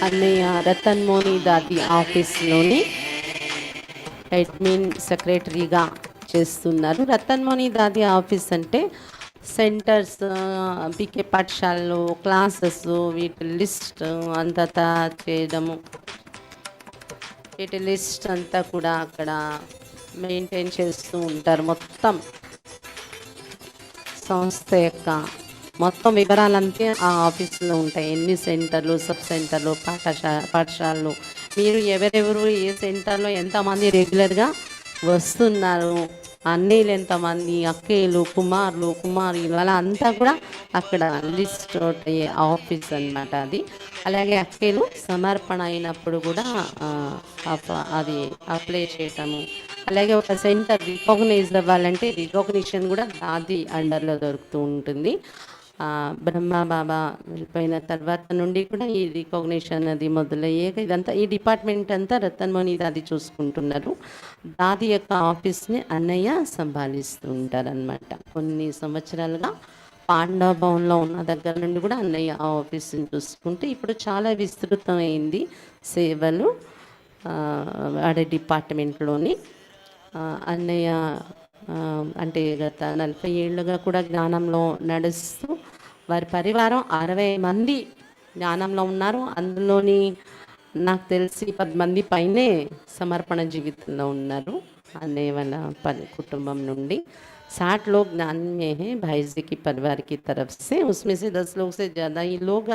అన్నయ్య రతన్ మోని దాది ఆఫీస్లోని అడ్మిన్ సెక్రటరీగా చేస్తున్నారు. రతన్ మోని దాది ఆఫీస్ అంటే సెంటర్స్, పీకే పాఠశాలలో క్లాసెస్, వీటి లిస్ట్ అంతా చేయడము, వీటి లిస్ట్ అంతా కూడా అక్కడ మెయింటైన్ చేస్తూ ఉంటారు. మొత్తం సంస్థ యొక్క మొత్తం వివరాలంతే ఆ ఆఫీసులో ఉంటాయి. ఎన్ని సెంటర్లు, సబ్ సెంటర్లు, పాఠశాలలు, మీరు ఎవరెవరు ఏ సెంటర్లో ఎంతమంది రెగ్యులర్గా వస్తున్నారు, అన్నయ్యలు ఎంతమంది, అక్కయ్యలు, కుమారులు, కుమారులు, అలా అంతా కూడా అక్కడ లిస్ట్ అయ్యే ఆఫీస్ అన్నమాట అది. అలాగే అక్కయ్యలు సమర్పణ అయినప్పుడు కూడా అది అప్లై చేయటము, అలాగే ఒక సెంటర్ రికగ్నైజ్ అవ్వాలంటే రికగ్నిషన్ కూడా దాది అండర్లో దొరుకుతూ ఉంటుంది. బ్రహ్మ బాబా వెళ్ళిపోయిన తర్వాత నుండి కూడా ఈ రికగ్నిషన్ అది మొదలయ్యాక ఇదంతా ఈ డిపార్ట్మెంట్ అంతా రతన్మోని దాది చూసుకుంటున్నారు. దాది యొక్క ఆఫీస్ని అన్నయ్య సంభాలిస్తూ ఉంటారనమాట. కొన్ని సంవత్సరాలుగా పాండవ భవన్లో ఉన్న దగ్గర నుండి కూడా అన్నయ్య ఆ ఆఫీస్ని చూసుకుంటే ఇప్పుడు చాలా విస్తృతమైంది సేవలు వాడే డిపార్ట్మెంట్లోని. అన్నయ్య అంటే గత 40 ఏళ్ళుగా కూడా జ్ఞానంలో నడుస్తూ వారి పరివారం 60 మంది జ్ఞానంలో ఉన్నారు. అందులోని నాకు తెలిసి 10 మంది పైనే సమర్పణ జీవితంలో ఉన్నారు అన్నయ్య వాళ్ళ కుటుంబం నుండి. 60 लोग ज्ञान में हैं भाई जी की परिवार की तरफ से, उसमें से 10 लोग से ज़्यादा ही लोग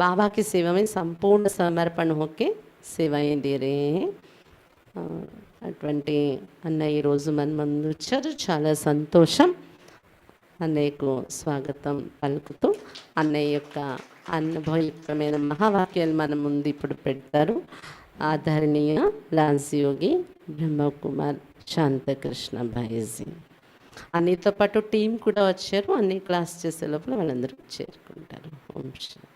बाबा की सेवा में संपूर्ण समर्पण होके सेवाएं दे रहे हैं. అటువంటి అన్నయ్య ఈరోజు మన ముందు వచ్చారు. చాలా సంతోషం. అన్నయ్యకు స్వాగతం పలుకుతూ అన్నయ్య యొక్క అనుభవయుక్తమైన మహావాక్యాలు మన ముందు ఇప్పుడు పెడతారు. ఆదరణీయ లాన్సియోగి బ్రహ్మకుమార్ శాంతకృష్ణ భాయిజీ. అన్నయ్యతో పాటు టీం కూడా వచ్చారు. అన్ని క్లాస్ చేసే లోపల వాళ్ళందరూ చేరుకుంటారు. ఓం శాంతి.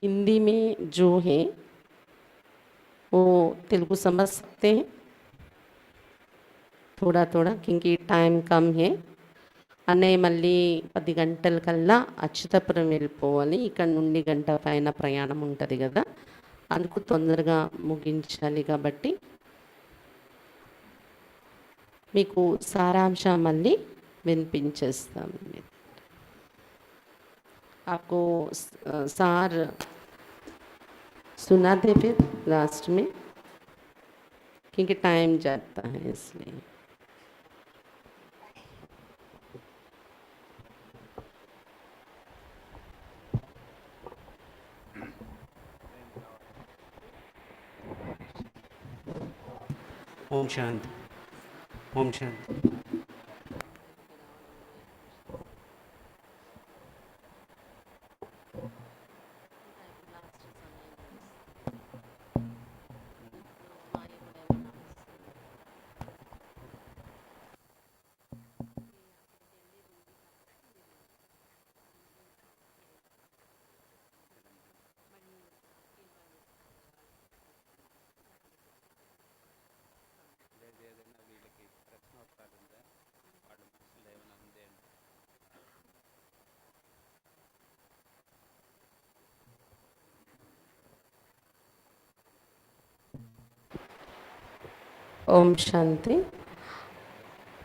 हिंदी में जो है वो तेलुगु समझ सकते हैं थोड़ा थोड़ा, क्योंकि टाइम कम है. అన్నయ్య మళ్ళీ 10 గంటల కల్లా అచ్యుతపురం వెళ్ళిపోవాలి. ఇక్కడ నుండి గంట పైన ప్రయాణం ఉంటుంది కదా, అందుకు తొందరగా ముగించాలి. కాబట్టి మీకు సారాంశం మళ్ళీ వినిపించేస్తామండి. आपको सार सुना दे फिर लास्ट में, क्योंकि टाइम जाता है इसलिए. ओम शांति. ओम शांति. ఓం శాంతి.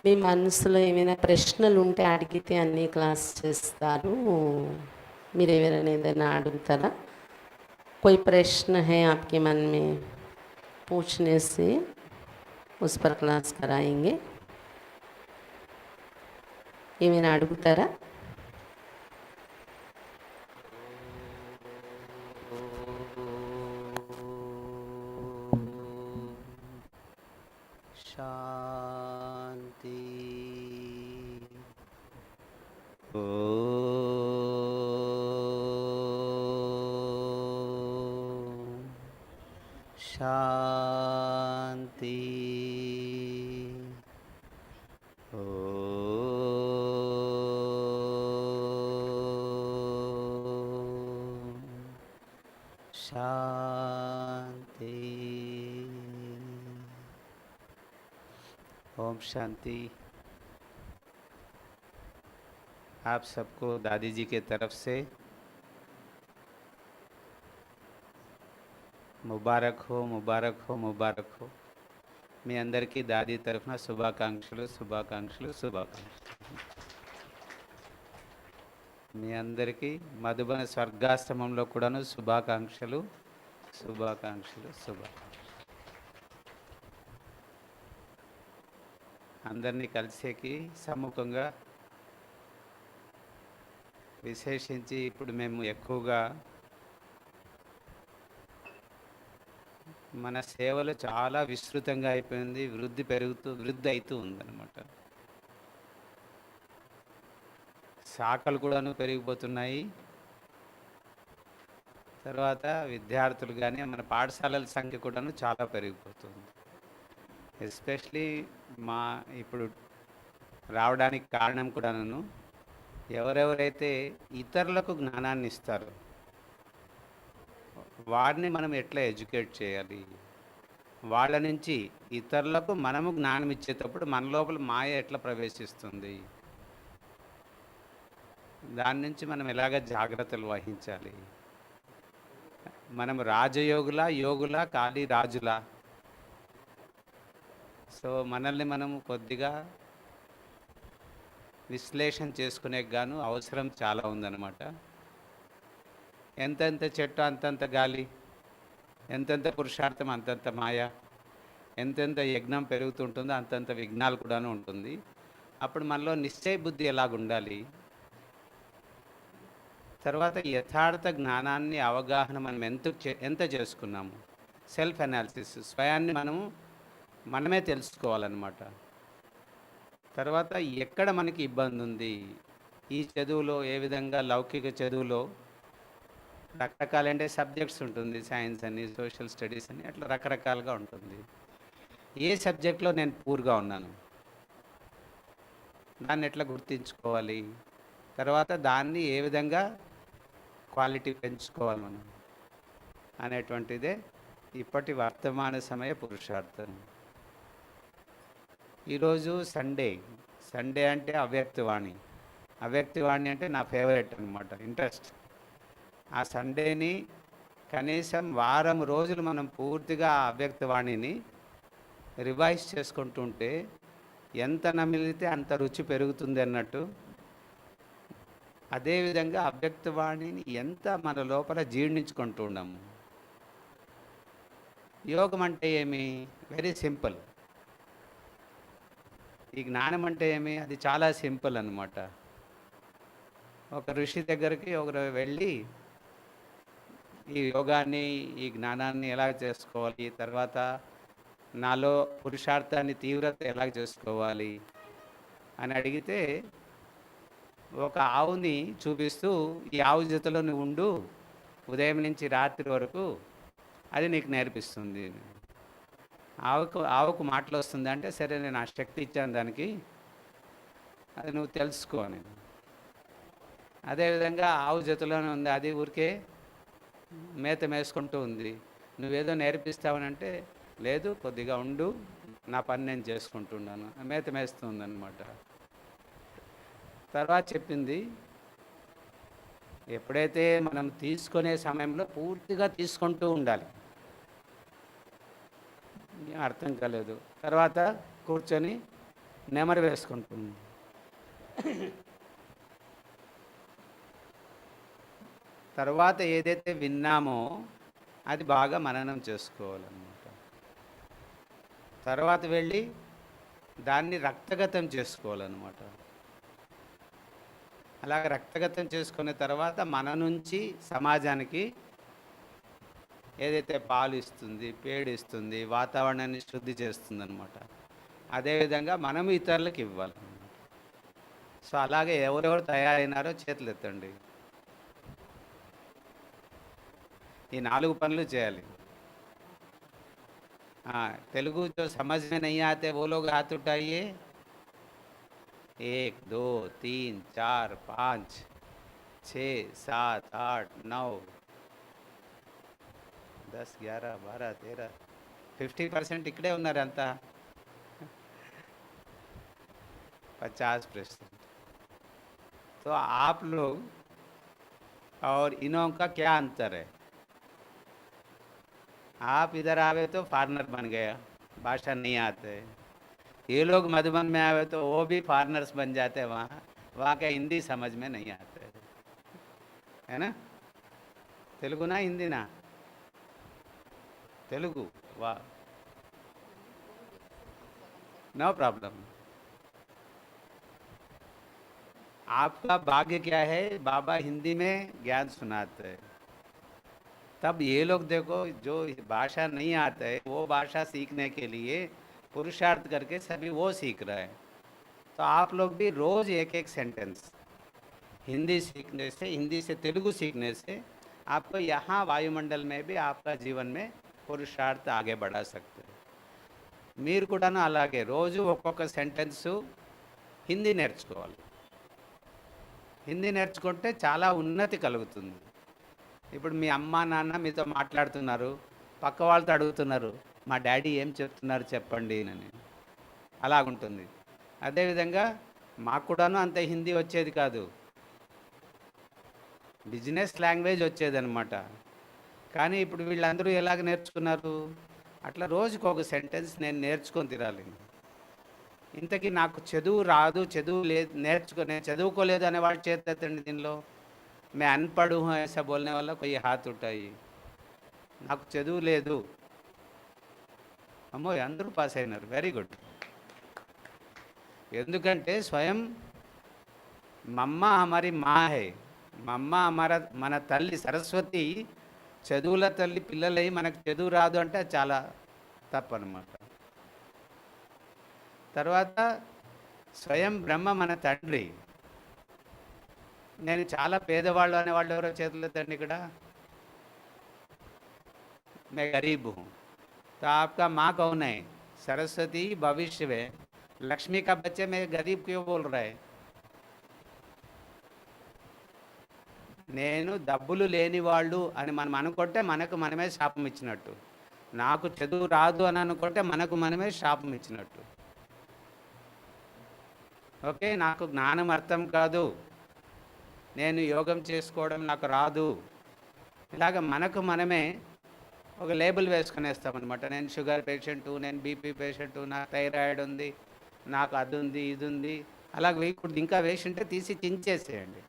మీ మనసులో ఏమైనా ప్రశ్నలు ఉంటే అడిగితే అన్నీ క్లాస్ చేస్తారు. మీరు ఎవరైనా ఏదైనా అడుగుతారా? कोई प्रश्न है आपके मन में, पूछने से उस पर क्लास कराएंगे. ఏమైనా అడుగుతారా? शांति. शांति. शांति. ओम शांति. आप सबको दादी जी के तरफ से ముబారక్ హో ముబారక్ హో ముబారక్ హో. మీ అందరికీ దాది తరఫున శుభాకాంక్షలు శుభాకాంక్షలు శుభాకాంక్షలు. మీ అందరికీ మధుబన స్వర్గాశ్రమంలో కూడాను శుభాకాంక్షలు శుభాకాంక్షలు శుభాకాంక్షలు. అందరినీ కలిసేకి సమ్ముఖంగా విశేషించి ఇప్పుడు మేము ఎక్కువగా మన సేవలు చాలా విస్తృతంగా అయిపోయింది, వృద్ధి అవుతూ ఉందన్నమాట. శాఖలు కూడాను పెరిగిపోతున్నాయి. తర్వాత విద్యార్థులు కానీ మన పాఠశాలల సంఖ్య కూడాను చాలా పెరిగిపోతుంది. ఎస్పెషలీ మా ఇప్పుడు రావడానికి కారణం కూడాను ఎవరెవరైతే ఇతరులకు జ్ఞానాన్ని ఇస్తారో వారిని మనం ఎట్లా ఎడ్యుకేట్ చేయాలి, వాళ్ళ నుంచి ఇతరులకు మనము జ్ఞానం ఇచ్చేటప్పుడు మన లోపల మాయ ఎట్లా ప్రవేశిస్తుంది, దాని నుంచి మనం ఎలాగ జాగ్రత్తలు వహించాలి. మనం రాజయోగులా యోగులా ఖాళీ రాజులా? సో మనల్ని మనం కొద్దిగా విశ్లేషణ చేసుకునే గాను అవసరం చాలా ఉందన్నమాట. ఎంతెంత చెట్టు అంతంత గాలి, ఎంతెంత పురుషార్థం అంతంత మాయ, ఎంతెంత యజ్ఞం పెరుగుతుంటుందో అంతంత విఘ్నాలు కూడాను ఉంటుంది. అప్పుడు మనలో నిశ్చయ బుద్ధి ఎలాగుండాలి, తర్వాత యథార్థ జ్ఞానాన్ని అవగాహన మనం ఎంత చేసుకున్నాము, సెల్ఫ్ అనాలిసిస్, స్వయాన్ని మనమే తెలుసుకోవాలన్నమాట. తర్వాత ఎక్కడ మనకి ఇబ్బంది ఉంది, ఈ చదువులో ఏ విధంగా లౌకిక చదువులో రకరకాలంటే సబ్జెక్ట్స్ ఉంటుంది, సైన్స్ అని సోషల్ స్టడీస్ అని అట్లా రకరకాలుగా ఉంటుంది. ఏ సబ్జెక్ట్లో నేను పూర్గా ఉన్నాను, దాన్ని ఎట్లా గుర్తించుకోవాలి, తర్వాత దాన్ని ఏ విధంగా క్వాలిటీ పెంచుకోవాలి మనం అనేటువంటిదే ఇప్పటి వర్తమాన సమయ పురుషార్థం. ఈరోజు సండే అంటే అవ్యక్తవాణి అంటే నా ఫేవరెట్ అనమాట, ఇంట్రెస్ట్. ఆ సండేని కనీసం వారం రోజులు మనం పూర్తిగా అవ్యక్తవాణిని రివైజ్ చేసుకుంటుంటే ఎంత నమిలితే అంత రుచి పెరుగుతుంది అన్నట్టు, అదేవిధంగా అవ్యక్తవాణిని ఎంత మన లోపల జీర్ణించుకుంటూ ఉన్నాము. యోగం అంటే ఏమి? Very simple. ఈ జ్ఞానం అంటే ఏమి? అది చాలా సింపుల్ అన్నమాట. ఒక ఋషి దగ్గరికి ఒకరు వెళ్ళి ఈ యోగాన్ని, ఈ జ్ఞానాన్ని ఎలా చేసుకోవాలి, తర్వాత నాలో పురుషార్థాన్ని తీవ్రత ఎలా చేసుకోవాలి అని అడిగితే ఒక ఆవుని చూపిస్తూ, ఈ ఆవు జతలో నువ్వు ఉండు, ఉదయం నుంచి రాత్రి వరకు అది నీకు నేర్పిస్తుంది. ఆవుకు మాటలు వస్తుంది అంటే, సరే నేను ఆ శక్తి ఇచ్చాను దానికి, అది నువ్వు తెలుసుకో అని. అదేవిధంగా ఆవు జతలోనే ఉంది, అది ఊరికే మేత మేసుకుంటూ ఉంది. నువ్వేదో నేర్పిస్తావనంటే, లేదు కొద్దిగా ఉండు, నా పని నేను చేసుకుంటున్నాను, మేత మేస్తుందన్నమాట. తర్వాత చెప్పింది, ఎప్పుడైతే మనం తీసుకునే సమయంలో పూర్తిగా తీసుకుంటూ ఉండాలి. అర్థం కాలేదు. తర్వాత కూర్చొని నెమరు వేసుకుంటుంది. తర్వాత ఏదైతే విన్నామో అది బాగా మననం చేసుకోవాలన్నమాట. తర్వాత వెళ్ళి దాన్ని రక్తగతం చేసుకోవాలన్నమాట. అలాగ రక్తగతం చేసుకున్న తర్వాత మన నుంచి సమాజానికి ఏదైతే పాలు ఇస్తుంది, పేడు ఇస్తుంది, వాతావరణాన్ని శుద్ధి చేస్తుంది అనమాట, అదేవిధంగా మనం ఇతరులకు ఇవ్వాలి. సో అలాగే ఎవరెవరు తయారైనారో చేతులు ఎత్తండి. ఈ 4 పనులు చేయాలి. తెలుగు जो समझ में नहीं आते वो लोग हाथ उठाइए. 1 2 3 4 5 6 7 8 9 10 11 12 13 50% ఇక్కడే ఉన్నారు అంతా. 50%. तो आप लोग और इन्हों का क्या अंतर है? आप इधर आवे तो फॉरनर बन गया, भाषा नहीं आते। ये लोग मधुबन में आवे तो वो भी फॉरनर्स बन जाते हैं, वहाँ वहाँ के हिंदी समझ में नहीं आते, है ना? तेलुगु ना हिंदी ना? तेलुगु, वाह, नो प्रॉब्लम। आपका भाग्य क्या है, बाबा हिंदी में ज्ञान सुनाते हैं। तब ये लोग देखो, जो भाषा नहीं आता है वो भाषा सीखने के लिए पुरुषार्थ करके सभी वो सीख रहे हैं। तो आप लोग भी रोज़ एक एक सेंटेंस हिंदी सीखने से, हिंदी से तेलुगु सीखने से आपको यहाँ वायुमंडल में भी आपका जीवन में పురుషార్థ ఆగే बढ़ा सकते हैं। మీరు కూడాను అలాగే రోజు ఒక్కొక్క సెంటెన్సు హిందీ నేర్చుకోవాలి. హిందీ నేర్చుకుంటే చాలా ఉన్నతి కలుగుతుంది. ఇప్పుడు మీ అమ్మ నాన్న మీతో మాట్లాడుతున్నారు, పక్క వాళ్ళతో అడుగుతున్నారు, మా డాడీ ఏం చెప్తున్నారు చెప్పండి అని, అలాగుంటుంది. అదేవిధంగా మాకు కూడాను అంత హిందీ వచ్చేది కాదు, బిజినెస్ లాంగ్వేజ్ వచ్చేదన్నమాట. కానీ ఇప్పుడు వీళ్ళందరూ ఎలాగ నేర్చుకున్నారు? అట్లా రోజుకు ఒక సెంటెన్స్ నేను నేర్చుకొని తిరాలి. ఇంతకీ నాకు చదువు రాదు, చదువు లేదు, నేను చదువుకోలేదు అనే వాళ్ళు చేతండి దీనిలో. मैं अनपढ़ हूँ ऐसा बोलने वाला कोई हाथ उठाई. నాకు చదువు లేదు. అమ్మో, అందరూ పాస్ అయినారు, వెరీ గుడ్. ఎందుకంటే స్వయం మమ్మ హమారి మా హై, మమ్మ మన తల్లి సరస్వతి చదువుల తల్లి. పిల్లలై మనకు చదువు రాదు అంటే చాలా తప్పనమాట. తర్వాత స్వయం బ్రహ్మ మన తండ్రి. నేను చాలా పేదవాళ్ళు అనేవాళ్ళు ఎవరో చేతులు ఎత్తండి ఇక్కడ. मैं गरीब हूँ. तो आपका माँ कौन है? सरस्वती भविष्य में लक्ष्मी का बच्चे में गरीब क्यों बोल रहा है? నేను డబ్బులు లేని వాళ్ళు అని మనం అనుకుంటే మనకు మనమే శాపం ఇచ్చినట్టు. నాకు చదువు రాదు అని అనుకుంటే మనకు మనమే శాపం ఇచ్చినట్టు. ఓకే, నాకు జ్ఞానం అర్థం కాదు, నేను యోగం చేసుకోవడం నాకు రాదు, ఇలాగ మనకు మనమే ఒక లేబుల్ వేసుకునేస్తామన్నమాట. నేను షుగర్ పేషెంటు, నేను బీపీ పేషెంటు, నాకు థైరాయిడ్ ఉంది, నాకు అది ఉంది, ఇది ఉంది, అలాగ వేయకూడదు. ఇంకా వేసి ఉంటే తీసి చించేసేయండి.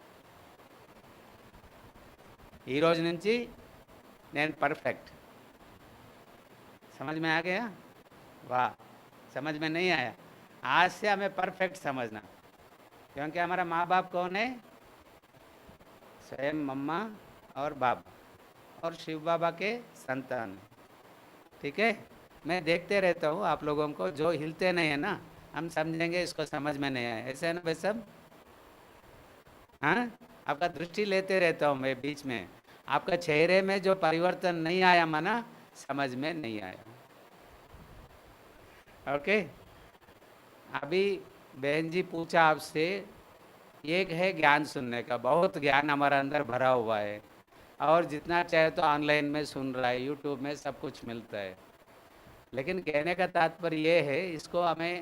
ఈ రోజు నుంచి నేను परफेक्ट. समझ में आ गया? वाह. समझ में नहीं आया? आज से हमें परफेक्ट समझना, क्योंकि हमारा माँ बाप कौन है? स्वयं मम्मा और बाबा और शिव बाबा के संतान. ठीक है, मैं देखते रहता हूँ आप लोगों को, जो हिलते नहीं है ना हम समझेंगे इसको समझ में नहीं आया. ऐसे है ना भाई सब? हाँ, आपका दृष्टि लेते रहता हूँ मैं बीच में. आपका चेहरे में जो परिवर्तन नहीं आया माना समझ में नहीं आया. ओके, अभी बहन जी पूछा आपसे, एक है ज्ञान सुनने का, बहुत ज्ञान हमारा अंदर भरा हुआ है और जितना चाहे तो ऑनलाइन में सुन रहा है, यूट्यूब में सब कुछ मिलता है. लेकिन कहने का तात्पर्य ये है, इसको हमें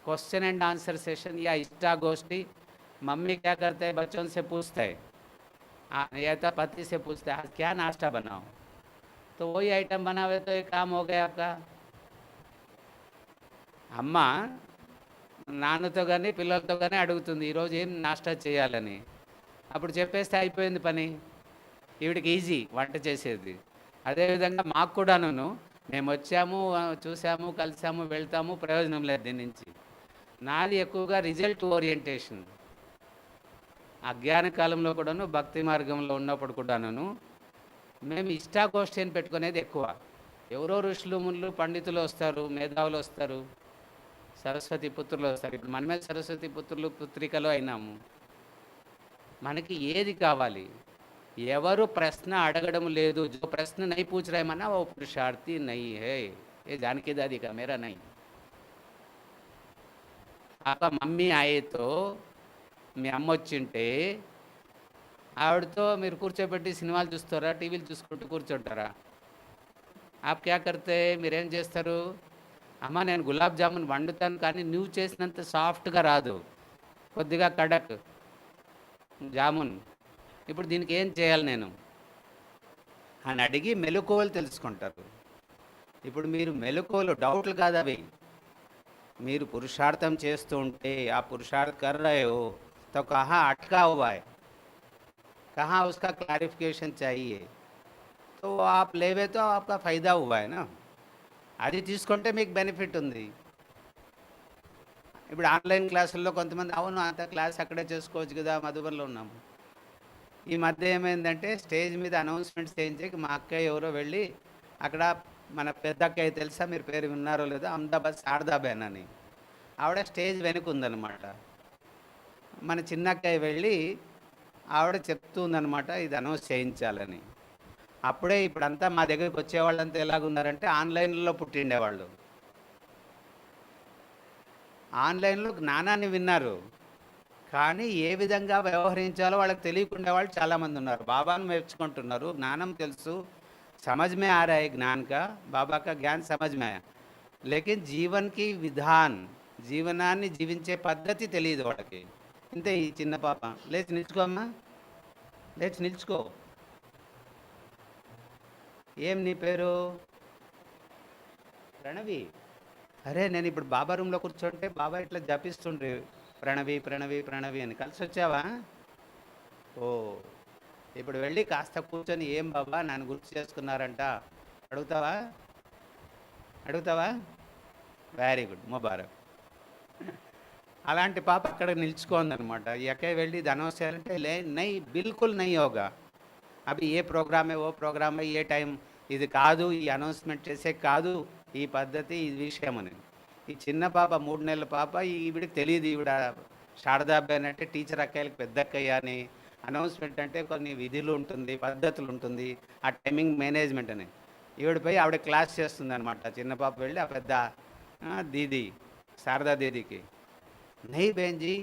क्वेश्चन एंड आंसर सेशन या इष्टा गोष्ठी, मम्मी क्या करते हैं बच्चों से पूछते हैं, या तो पति से पूछते हैं आज क्या नाश्ता बनाओ, तो वही आइटम बनावे तो एक काम हो गया आपका. అమ్మ నాన్నతో కానీ పిల్లలతో కానీ అడుగుతుంది ఈరోజు ఏం నాస్టా చేయాలని, అప్పుడు చెప్పేస్తే అయిపోయింది పని. ఈవిడికి ఈజీ వంట చేసేది. అదేవిధంగా మాకు కూడాను మేము వచ్చాము, చూసాము, కలిసాము, వెళ్తాము, ప్రయోజనం లేదు దీని నుంచి. నాది ఎక్కువగా రిజల్ట్ ఓరియంటేషన్. అజ్ఞాన కాలంలో కూడాను, భక్తి మార్గంలో ఉన్నప్పుడు కూడాను మేము ఇష్టాగోష్ఠి అని పెట్టుకునేది ఎక్కువ. ఎవరో ఋషులు, మునులు, పండితులు వస్తారు, మేధావులు వస్తారు, సరస్వతి పుత్రులు వస్తారు. ఇప్పుడు మనమే సరస్వతి పుత్రులు పుత్రికలు అయినాము. మనకి ఏది కావాలి? ఎవరు ప్రశ్న అడగడం లేదు. जो प्रश्न नहीं पूछ रहे मना वो पुरुषार्थी नहीं है. ये जानकी दादी का, मेरा नहीं. आपका మమ్మీ ఆయతో మీ అమ్మ వచ్చింటే ఆవిడతో మీరు కూర్చోబెట్టి సినిమాలు చూస్తారా, టీవీలు చూసుకుంటూ కూర్చుంటారా? ఆప్ క్యా కర్తే, మీరేం చేస్తారు? అమ్మ నేను గులాబ్ జామున్ వండుతాను కానీ నువ్వు చేసినంత సాఫ్ట్గా రాదు, కొద్దిగా కడక్, జామున్. ఇప్పుడు దీనికి ఏం చేయాలి నేను అని అడిగి మెలకువలు తెలుసుకుంటారు. ఇప్పుడు మీరు మెలకువలు డౌట్లు కాదు అవి, మీరు पुरुषार्थम చేస్తూ ఉంటే आप पुरुषार्थ कर रहे हो तो कहाँ अटका हुआ है, कहाँ उसका क्लैरिफिकेशन चाहिए, तो वो आप लेवे तो आपका फ़ायदा हुआ है ना, అది తీసుకుంటే మీకు బెనిఫిట్ ఉంది. ఇప్పుడు ఆన్లైన్ క్లాసుల్లో కొంతమంది అవును అంత క్లాస్ అక్కడే చేసుకోవచ్చు కదా, మధుబన్లో ఉన్నాము. ఈ మధ్య ఏమైందంటే స్టేజ్ మీద అనౌన్స్మెంట్స్ చేయించి మా అక్కయ్య ఎవరో వెళ్ళి అక్కడ, మన పెద్ద అక్కయ్య తెలుసా, మీరు పేరు విన్నారో లేదో, అహ్మదాబాద్ శారదాబేన్ అని, ఆవిడ స్టేజ్ వెనుక ఉందన్నమాట. మన చిన్న అక్కయ్య వెళ్ళి ఆవిడ చెప్తుందనమాట ఇది అనౌన్స్ చేయించాలని. అప్పుడే ఇప్పుడంతా మా దగ్గరికి వచ్చేవాళ్ళంతా ఎలాగున్నారంటే ఆన్లైన్లో పుట్టిండేవాళ్ళు, ఆన్లైన్లో జ్ఞానాన్ని విన్నారు కానీ ఏ విధంగా వ్యవహరించాలో వాళ్ళకి తెలియకుండా వాళ్ళు చాలామంది ఉన్నారు. బాబాను మెచ్చుకుంటున్నారు, జ్ఞానం తెలుసు, समझ में आ रहा है ज्ञान का, बाबा का ज्ञान समझ में आया, लेकिन जीवन की विधान, జీవనాన్ని జీవించే పద్ధతి తెలియదు వాళ్ళకి. ఇంతే ఈ చిన్న పాప. లేచి నిల్చుకో అమ్మా, లేచి నిల్చుకో. ఏం నీ పేరు? ప్రణవి. అరే నేను ఇప్పుడు బాబా రూమ్లో కూర్చోంటే బాబా ఇట్లా జపిస్తుండ్రి ప్రణవి ప్రణవి ప్రణవి అని. కలిసి వచ్చావా? ఓ, ఇప్పుడు వెళ్ళి కాస్త కూర్చొని ఏం బాబా నన్ను గుర్తు చేసుకున్నారంట అడుగుతావా? అడుగుతావా? Very good, Mubarak. అలాంటి పాప అక్కడ నిల్చుకోందనమాట. ఎక్కడ వెళ్ళి ఇది అనౌన్స్ చేయాలంటే లే నై, బిల్కుల్ నై యోగా, అవి ఏ ప్రోగ్రామే ఓ ప్రోగ్రామే, ఏ టైం ఇది కాదు, ఈ అనౌన్స్మెంట్ చేసే కాదు ఈ పద్ధతి, ఈ విషయం అని. ఈ చిన్న పాప 3 నెలల పాప, ఈవిడికి తెలియదు ఈవిడ శారదాబేన్ అంటే టీచర్ అక్కయ్యలకు పెద్ద అక్కయ్య అని, అనౌన్స్మెంట్ అంటే కొన్ని విధులు ఉంటుంది, పద్ధతులు ఉంటుంది, ఆ టైమింగ్ మేనేజ్మెంట్ అని. ఈవిడపై ఆవిడ క్లాస్ చేస్తుంది అనమాట. చిన్న పాప వెళ్ళి ఆ పెద్ద దీది శారదా దీదికి, నై బేంజీ,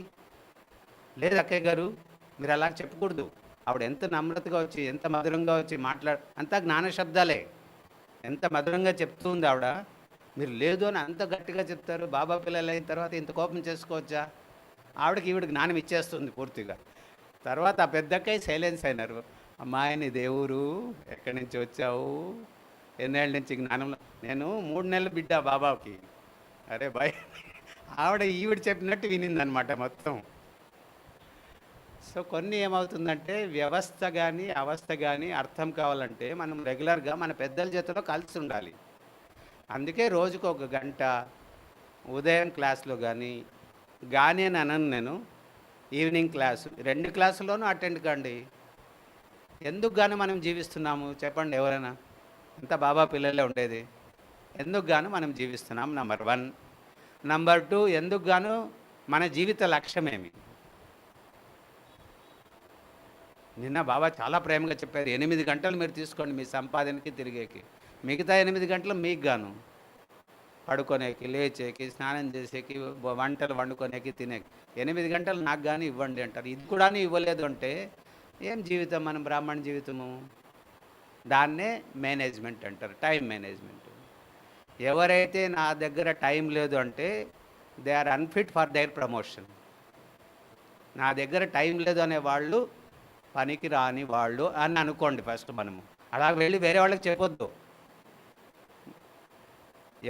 లేదు అక్కయ్య గారు మీరు అలా చెప్పకూడదు. ఆవిడ ఎంత నమ్రతగా వచ్చి ఎంత మధురంగా వచ్చి అంతా జ్ఞాన శబ్దాలే, ఎంత మధురంగా చెప్తుంది ఆవిడ. మీరు లేదు అని అంత గట్టిగా చెప్తారు. బాబా పిల్లలు అయిన తర్వాత ఇంత కోపం చేసుకోవచ్చా? ఆవిడకి ఈవిడ జ్ఞానం ఇచ్చేస్తుంది పూర్తిగా. తర్వాత ఆ పెద్దక్కయ్య సైలెన్స్ అయినారు. అమ్మాయిని దేవురు, ఎక్కడి నుంచి వచ్చావు, ఎన్నేళ్ళ నుంచి జ్ఞానంలో? నేను 3 నెలల బిడ్డ బాబాకి. అరే బాయ్, ఆవిడ ఈవిడ చెప్పినట్టు వినిందనమాట మొత్తం. సో కొన్ని ఏమవుతుందంటే వ్యవస్థ కానీ అవస్థ కానీ అర్థం కావాలంటే మనం రెగ్యులర్గా మన పెద్దల చేతిలో కలిసి ఉండాలి. అందుకే రోజుకు 1 గంట ఉదయం క్లాస్లో కానీ అని అనను నేను, ఈవినింగ్ క్లాసు 2 క్లాసుల్లోనూ అటెండ్ కండి. ఎందుకు గాను మనం జీవిస్తున్నాము చెప్పండి ఎవరైనా? అంతా బాబా పిల్లలే ఉండేది. ఎందుకు గాను మనం జీవిస్తున్నాం? నంబర్ 1. నంబర్ 2, ఎందుకు గాను మన జీవిత లక్ష్యమేమి? నిన్న బాబా చాలా ప్రేమగా చెప్పారు, 8 గంటలు మీరు తీసుకోండి మీ సంపాదనకి తిరిగేకి, మిగతా 8 గంటలు మీకు గాను పడుకోనేకి, లేచేకి, స్నానం చేసేకి, వంటలు వండుకోనేకి, తినేకి 8 గంటలు నాకు కానీ ఇవ్వండి అంటారు. ఇది కూడా ఇవ్వలేదు అంటే ఏం జీవితం మనం బ్రాహ్మణ జీవితము? దాన్నే మేనేజ్మెంట్ అంటారు, టైం మేనేజ్మెంట్. ఎవరైతే నా దగ్గర టైం లేదు అంటే they are unfit for their promotion. నా దగ్గర టైం లేదు అనే వాళ్ళు పనికి రాని వాళ్ళు అని అనుకోండి ఫస్ట్. మనము అలా వెళ్ళి వేరే వాళ్ళకి చెప్పొద్దు.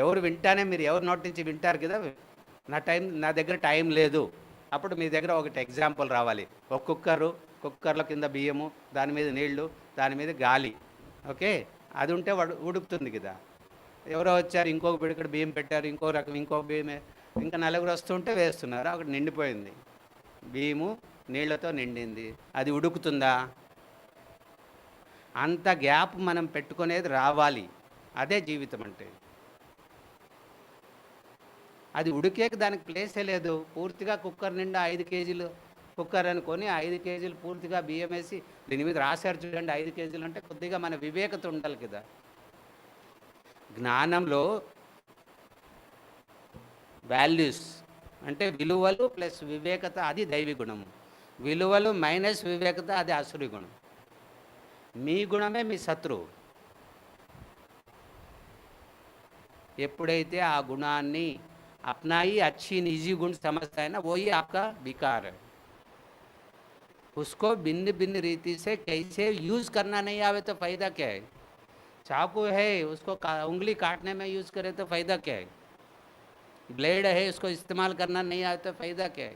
ఎవరు వింటానే, మీరు ఎవరి నోటి నుంచి వింటారు కదా, నా దగ్గర టైం లేదు. అప్పుడు మీ దగ్గర ఒకటి ఎగ్జాంపుల్ రావాలి. ఒక కుక్కర్లో కింద బియ్యము, దాని మీద నీళ్లు, దాని మీద గాలి, ఓకే, అది ఉంటే ఉడుకుతుంది కదా. ఎవరో వచ్చారు, ఇంకొక పిడికడ బియ్యం పెట్టారు, ఇంకో రకం ఇంకో బియ్యమే, ఇంకా 4 వస్తుంటే వేస్తున్నారు, అక్కడ నిండిపోయింది, బియ్యము నీళ్లతో నిండింది, అది ఉడుకుతుందా? అంత గ్యాప్ మనం పెట్టుకునేది రావాలి. అదే జీవితం అంటే. అది ఉడికేక దానికి ప్లేసే లేదు. పూర్తిగా కుక్కర్ నిండా 5 కేజీలు కుక్కర్ అనుకొని 5 కేజీలు పూర్తిగా బియ్యం వేసి దీని మీద రాశారు చూడండి 5 కేజీలు అంటే కొద్దిగా మన వివేకత ఉండాలి కదా. జ్ఞానంలో వాల్యూస్ అంటే విలువలు ప్లస్ వివేకత, అది దైవీ గుణము. విలువలు మైనస్ వివేకత, అది అసురి గుణం. మీ గుణమే మీ శత్రువు. ఎప్పుడైతే ఆ గుణాన్ని अपना ही अच्छी निजी गुण समझता है ना, वही आपका विकार है. उसको भिन्न भिन्न रीति से कैसे यूज़ करना नहीं आवे तो फ़ायदा क्या है। चाकू है उसको उंगली काटने में यूज़ करे तो फ़ायदा क्या है। ब्लेड है उसको इस्तेमाल करना नहीं आए तो फ़ायदा क्या है।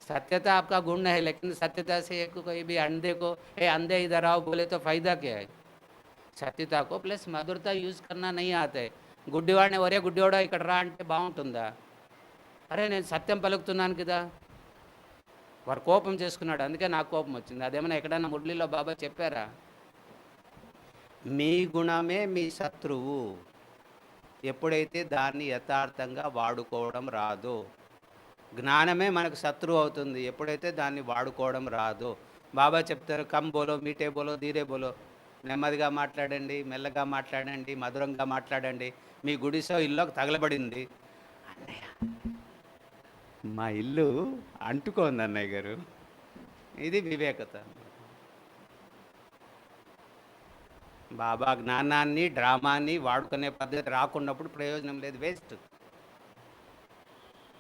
सत्यता आपका गुण है, लेकिन सत्यता से एक कोई भी अंधे को अंधे इधर आओ बोले तो फ़ायदा क्या है। సత్యత को ప్లస్ మధురత యూజ్ కన్నా नहीं आते గుడ్డివాడిని ఒరే గుడ్డివాడా ఇక్కడ రా అంటే బాగుంటుందా. అరే నేను సత్యం పలుకుతున్నాను కదా. వారు కోపం చేసుకున్నాడు, అందుకే నాకు కోపం వచ్చింది. అదేమన్నా ఎక్కడన్నా మురళిలో బాబా చెప్పారా. మీ గుణమే మీ శత్రువు. ఎప్పుడైతే దాన్ని యథార్థంగా వాడుకోవడం రాదో, జ్ఞానమే మనకు శత్రువు అవుతుంది ఎప్పుడైతే దాన్ని వాడుకోవడం రాదో. బాబా చెప్తారు కమ్ బోలో మీటే బోలో ధీరే బోలో, నెమ్మదిగా మాట్లాడండి, మెల్లగా మాట్లాడండి, మధురంగా మాట్లాడండి. మీ గుడిసో ఇల్లుకి తగలబడింది. అన్నయ్య మా ఇల్లు అంటుకోంది అన్నయ్య గారు. ఇది వివేకత. బాబా జ్ఞానాన్ని డ్రామాని వాడుకునే పద్ధతి రాకున్నప్పుడు ప్రయోజనం లేదు, వేస్ట్.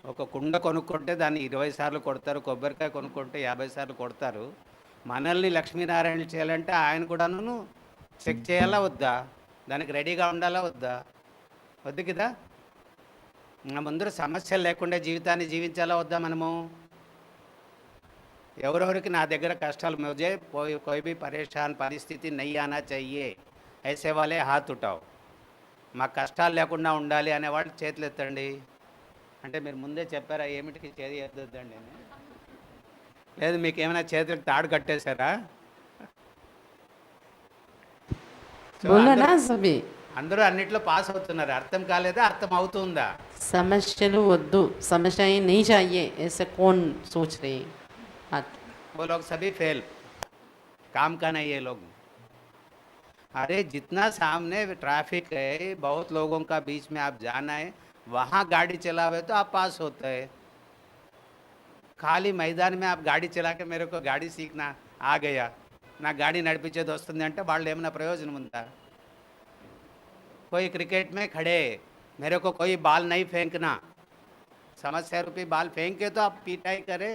ఒక కుండ కొనుక్కుంటే దాన్ని 20 సార్లు కొడతారు, కొబ్బరికాయ కొనుక్కుంటే 50 సార్లు కొడతారు. మనల్ని లక్ష్మీనారాయణ చేయాలంటే ఆయన కూడాను చెక్ చేయాలా వద్దా, దానికి రెడీగా ఉండాలా వద్దా, వద్దు కదా. ముందర సమస్యలు లేకుండా జీవితాన్ని జీవించాలా వద్దా మనము. ఎవరెవరికి నా దగ్గర కష్టాలు ముझे कोई भी परेशान परिस्थिति नहीं आना चाहिए ऐसे वाले हाथ उठाओ. మాకు కష్టాలు లేకుండా ఉండాలి అనేవాళ్ళు చేతులు ఎత్తండి. అంటే మీరు ముందే చెప్పారా ఏమిటికి చేతి ఎత్తొద్దండి అని. లేదు మీకు ఏమైనా చేతులకు తాడు కట్టేశారా. बोलो ना सभी. అందరూ అన్నిట్లో పాస్ అవుతున్నారు. అర్థం కాలేదా, అర్థం అవుతుందా. समस्याలు వద్దు, समस्याएं नहीं चाहिए ऐसे कौन सोच रहे हैं. वो लोग सभी फेल, काम का नहीं ये लोग. अरे जितना सामने ट्रैफिक है, बहुत लोगों का बीच में आप जाना है, वहाँ गाड़ी चलावे तो आप पास होते हैं. खाली मैदान में आप गाड़ी चला के मेरे को गाड़ी सीखना आ गया, నా గాడి నడిపించేది వస్తుంది అంటే వాళ్ళు ఏమైనా ప్రయోజనం ఉందా. कोई क्रिकेट में खड़े मेरे को कोई बाल नहीं फेंकना, समस्या रूपी बाल फेंके तो आप पीटाई करे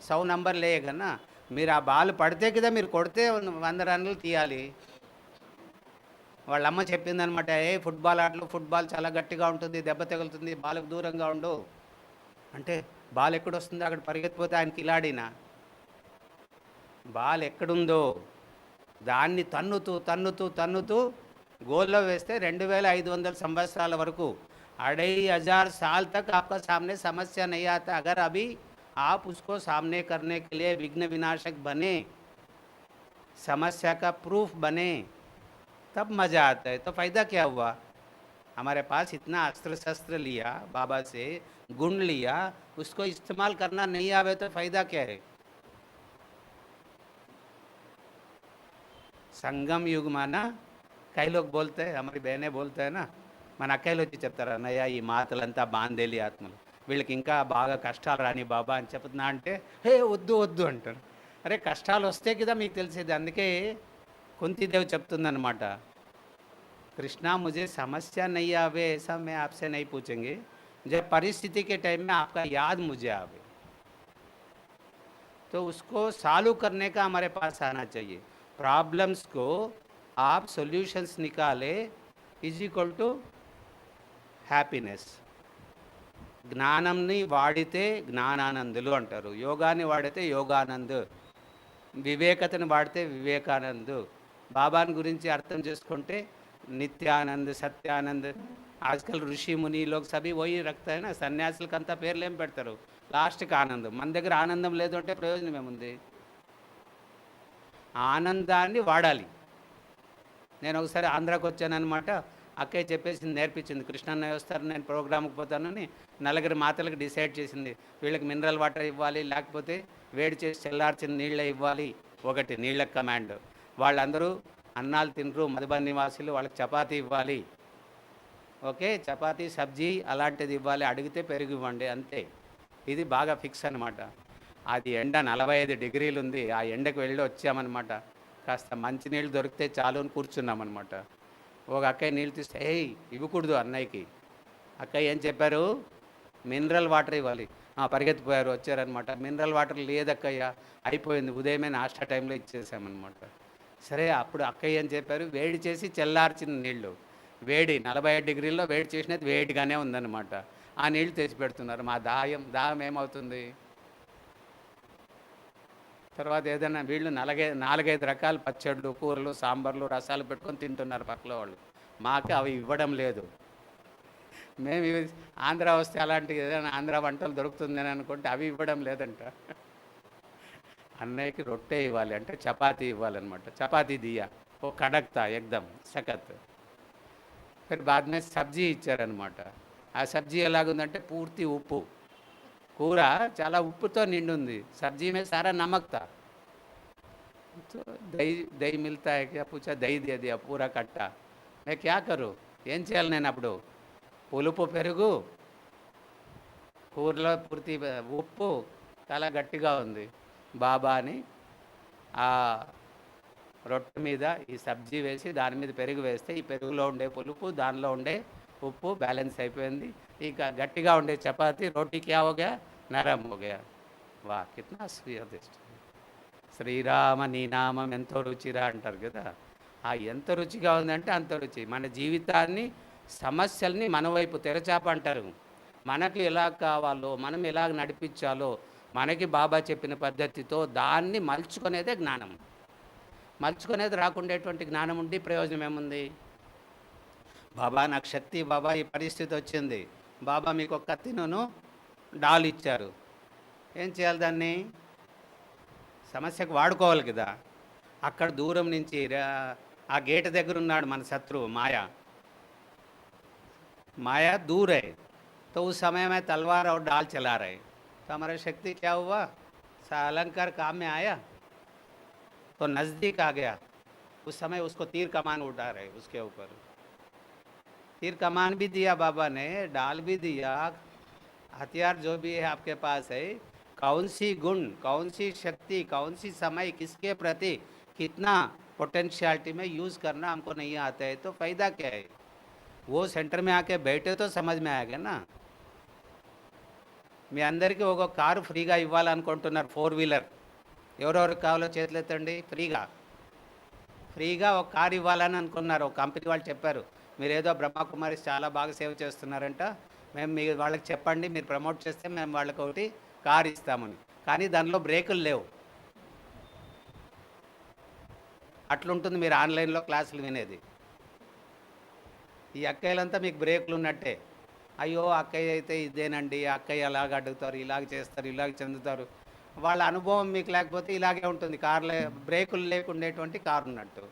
100 నంబర్ లేగా నా. మీరు ఆ బాల్ పడితే కదా మీరు కొడితే 100 రన్లు తీయాలి. వాళ్ళ అమ్మ చెప్పిందనమాట, ఫుట్బాల్ ఆటలు ఫుట్బాల్ చాలా గట్టిగా ఉంటుంది, దెబ్బ తగులుతుంది, బాల్కు దూరంగా ఉండు అంటే బాల్ ఎక్కడొస్తుందో అక్కడ పరిగెత్తిపోతే ఆయన కిలాడినా. బాల్ ఎక్కడుందో దాన్ని తన్నుతూ తన్నుతూ తన్నుతూ గోల్లో వేస్తే 2500 సంవత్సరాల వరకు 2500 साल तक आपका सामने समस्या नहीं आता. अगर अभी आप उसको सामने करने के लिए विघ्न विनाशक बने, समस्या का प्रूफ बने, तब मज़ा आता है. तो फ़ायदा क्या हुआ. हमारे पास इतना अस्त्र शस्त्र लिया बाबा से, गुण लिया, उसको इस्तेमाल करना नहीं आवे तो फ़ायदा क्या है. సంగం యుగ మాన కై లోग बोलते हैं, हमारी बहनें बोलते हैं ना, మన అక్కయ్యలు వచ్చి చెప్తారు అన్నయ్య ఈ మాటలంతా బాందేలి ఆత్మలు, వీళ్ళకి ఇంకా బాగా కష్టాలు రాని బాబా అని చెప్తున్నా అంటే వద్దు వద్దు అంటారు. అరే కష్టాలు వస్తే కదా మీకు తెలిసేది. అందుకే కుంతిదేవి చెప్తుందన్నమాట, कृष्णा मुझे समस्या नहीं आवे ऐसा मैं आपसे नहीं पूछेंगे, जब परिस्थिति के टाइम में आपका याद मुझे आवे तो उसको सॉल्व करने का हमारे पास आना चाहिए. प्रॉब्लम्स को आप सॉल्यूशंस निकाले ఈజ్ ఈక్వల్ టు హ్యాపీనెస్. జ్ఞానంని వాడితే జ్ఞానానందులు అంటారు, యోగాన్ని వాడితే యోగానంద్, వివేకతను వాడితే వివేకానంద్. బాబాని గురించి అర్థం చేసుకుంటే నిత్యానంద్, సత్యానంద్. ఆజ్కల్ ఋషి ముని లోగ్ సభీ వही రखते हैं ना, సన్యాసులకంతా పేర్లు ఏం పెడతారు, లాస్ట్కి ఆనందం. మన దగ్గర ఆనందం లేదు అంటే ప్రయోజనం ఏముంది. ఆనందాన్ని వాడాలి. నేను ఒకసారి ఆంధ్రాకి వచ్చానమాట, అక్కయ్య చెప్పేసింది, నేర్పించింది. కృష్ణన్నయ్య వస్తారు, నేను ప్రోగ్రామ్కి పోతానని నలుగురు మాతలకు డిసైడ్ చేసింది. వీళ్ళకి మినరల్ వాటర్ ఇవ్వాలి, లేకపోతే వేడి చేసి చల్లార్చిన నీళ్ళే ఇవ్వాలి. ఒకటి నీళ్ళ కమాండ్. వాళ్ళందరూ అన్నాలు తినరు, మధుబన్ నివాసులు, వాళ్ళకి చపాతీ ఇవ్వాలి. ఓకే, చపాతీ సబ్జీ అలాంటిది ఇవ్వాలి, అడిగితే పెరుగు ఇవ్వండి, అంతే. ఇది బాగా ఫిక్స్ అనమాట. అది ఎండ 45 డిగ్రీలు ఉంది. ఆ ఎండకు వెళ్ళి వచ్చామన్నమాట. కాస్త మంచినీళ్ళు దొరికితే చాలు అని కూర్చున్నామన్నమాట. ఒక అక్కయ్య నీళ్ళు తీస్తే ఇవ్వకూడదు అన్నయ్యకి. అక్కయ్య ఏం చెప్పారు, మినరల్ వాటర్ ఇవ్వాలి. పరిగెత్తిపోయారు, వచ్చారనమాట. మినరల్ వాటర్ లేదక్కయ్య, అయిపోయింది, ఉదయమే నాష్టా టైంలో ఇచ్చేసామన్నమాట. సరే అప్పుడు అక్కయ్య అని చెప్పారు, వేడి చేసి చల్లార్చిన నీళ్ళు, వేడి 45 డిగ్రీల్లో వేడి చేసినది వేడిగానే ఉందన్నమాట. ఆ నీళ్లు తెచ్చి పెడుతున్నారు. మా దాహం ఏమవుతుంది? తర్వాత ఏదైనా వీళ్ళు 4-5 రకాల పచ్చళ్ళు, కూరలు, సాంబార్లు, రసాలు పెట్టుకొని తింటున్నారు పక్కల వాళ్ళు. మాకు అవి ఇవ్వడం లేదు. మేము ఆంధ్ర వస్తే అలాంటి ఏదైనా ఆంధ్ర వంటలు దొరుకుతుందని అనుకుంటే అవి ఇవ్వడం లేదంట. అన్నయ్యకి రొట్టె ఇవ్వాలి అంటే చపాతీ ఇవ్వాలన్నమాట. చపాతీ దియా ఓ కడక్తా ఎక్దమ్ సఖత్. फिर बाद में సబ్జీ ఇచ్చారనమాట. ఆ సబ్జీ ఎలాగుందంటే పూర్తి ఉప్పు, కూర చాలా ఉప్పుతో నిండుంది, సబ్జీ में सारा नमक था. तो दही दही मिलता है क्या पूछा, दही दे दिया पूरा कट्टा. मैं क्या करूँ, ఏం చేయాలి నేను అప్పుడు? పులుపు పెరుగు, కూరలో పూర్తి ఉప్పు, చాలా గట్టిగా ఉంది. బాబా అని ఆ రొట్టె మీద ఈ సబ్జీ వేసి దాని మీద పెరుగు వేస్తే ఈ పెరుగులో ఉండే పులుపు, దానిలో ఉండే ఉప్పు బ్యాలెన్స్ అయిపోయింది. ఇక గట్టిగా ఉండే చపాతీ రోటీ క్యా హో గయా, నరం హో గయా. వా కిత్నా స్వాదిష్ట. శ్రీరామ నీ నామం ఎంతో రుచిరా అంటారు కదా. ఆ ఎంత రుచిగా ఉందంటే అంత రుచి. మన జీవితాన్ని, సమస్యల్ని మన వైపు తెరచాప అంటారు. మనకు ఎలా కావాలో, మనం ఎలా నడిపించాలో, మనకి బాబా చెప్పిన పద్ధతితో దాన్ని మలుచుకునేదే జ్ఞానం. మలుచుకునేది రాకుండేటువంటి జ్ఞానం ఉండి ప్రయోజనం ఏముంది? బాబా నాకు శక్తి, బాబా ఈ పరిస్థితి వచ్చింది, బాబా మీకు ఒక కత్తిను డాల్ ఇచ్చారు, ఏం చేయాలి? దాన్ని సమస్యకు వాడుకోవాలి కదా. అక్కడ దూరం నుంచి ఆ గేట్ దగ్గర ఉన్నాడు మన శత్రువు माया दूर है, तो उस समय में तलवार और डाल चला रहे, तो हमारा शक्ति क्या हुआ? अलंकार काम में आया तो नज़दीक आ गया. उस समय उसको तीर कमान उड़ा रहे, उसके ऊपर तीर कमान भी दिया बाबा ने, डाल भी दिया. हथियार जो भी है आपके पास है, कौन सी गुण, कौन सी शक्ति, कौन सी समय, किसके प्रति कितना पोटेंशियलिटी में यूज़ करना हमको नहीं आता है, तो फ़ायदा क्या है? वो सेंटर में आके बैठे तो समझ में आएगा ना. మీ అందరికీ ఒక కారు ఫ్రీగా ఇవ్వాలనుకుంటున్నారు, 4-వీలర్. ఎవరెవరికి కావాలో చేతులు ఎత్తండి. ఫ్రీగా ఒక కారు ఇవ్వాలని అనుకున్నారు. ఒక కంపెనీ వాళ్ళు చెప్పారు, మీరు ఏదో బ్రహ్మకుమారి చాలా బాగా సేవ చేస్తున్నారంట, మేము మీ వాళ్ళకి చెప్పండి, మీరు ప్రమోట్ చేస్తే మేము వాళ్ళకి ఒకటి కారు ఇస్తామని. కానీ దానిలో బ్రేకులు లేవు. అట్లుంటుంది మీరు ఆన్లైన్లో క్లాసులు వినేది. ఈ అక్కయ్యలంతా మీకు బ్రేకులు ఉన్నట్టే. అయ్యో అక్కయ్య అయితే ఇదేనండి, అక్కయ్య అలాగ అడుగుతారు, ఇలాగ చేస్తారు, ఇలాగ చెందుతారు. వాళ్ళ అనుభవం మీకు లేకపోతే ఇలాగే ఉంటుంది. కార్లే బ్రేకులు లేకుండేటువంటి కారు ఉన్నట్టు.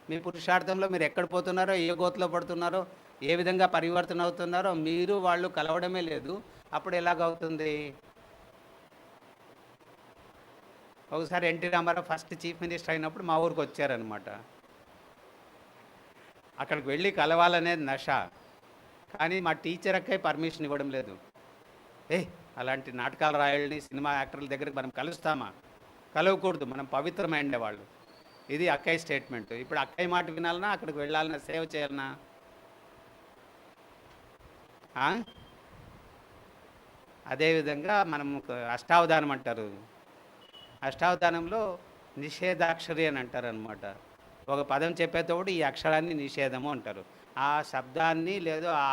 మీ పురుషార్థంలో మీరు ఎక్కడ పోతున్నారో, ఏ గోతులో పడుతున్నారో, ఏ విధంగా పరివర్తన అవుతున్నారో మీరు వాళ్ళు కలవడమే లేదు. అప్పుడు ఎలాగవుతుంది? ఒకసారి NT Rama Rao first chief minister అయినప్పుడు మా ఊరికి వచ్చారనమాట. అక్కడికి వెళ్ళి కలవాలనేది నష. కానీ మా టీచర్ అక్కయ్య పర్మిషన్ ఇవ్వడం లేదు. అలాంటి నాటకాల రాయల్ని, సినిమా యాక్టర్ల దగ్గరికి మనం కలుస్తామా? కలవకూడదు, మనం పవిత్రమైండే వాళ్ళు. ఇది అక్కయ్య స్టేట్మెంట్. ఇప్పుడు అక్కయ్య మాట వినాలన్నా, అక్కడికి వెళ్ళాలన్నా, సేవ చేయాలన్నా? అదేవిధంగా మనం అష్టావధానం అంటారు. అష్టావధానంలో నిషేధాక్షరి అని అంటారు అనమాట. ఒక పదం చెప్పేటప్పుడు ఈ అక్షరాన్ని నిషేధము అంటారు. ఆ శబ్దాన్ని లేదా ఆ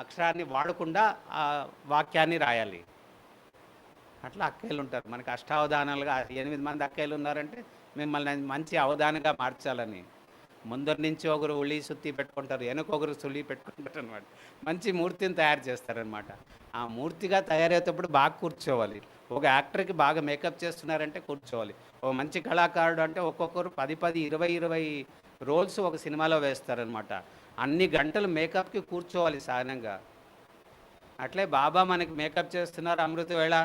అక్షరాన్ని వాడకుండా ఆ వాక్యాన్ని రాయాలి. అట్లా అక్కయ్యలు ఉంటారు మనకి. అష్టావధానాలుగా 8 మంది అక్కయ్యలు ఉన్నారంటే మిమ్మల్ని మంచి అవధానంగా మార్చాలని. ముందర నుంచి ఒకరు ఉళి సుత్తి పెట్టుకుంటారు, వెనకొకరు సులి పెట్టుకుంటారు అనమాట. మంచి మూర్తిని తయారు చేస్తారనమాట. ఆ మూర్తిగా తయారయ్యేటప్పుడు బాగా కూర్చోవాలి. ఒక యాక్టర్కి బాగా మేకప్ చేస్తున్నారంటే కూర్చోవాలి. ఒక మంచి కళాకారుడు అంటే ఒక్కొక్కరు 10, 20 రోల్స్ ఒక సినిమాలో వేస్తారనమాట. అన్ని గంటలు మేకప్కి కూర్చోవాలి సహనంగా. అట్లే బాబా మనకి మేకప్ చేస్తున్నారు, అమృత వేళ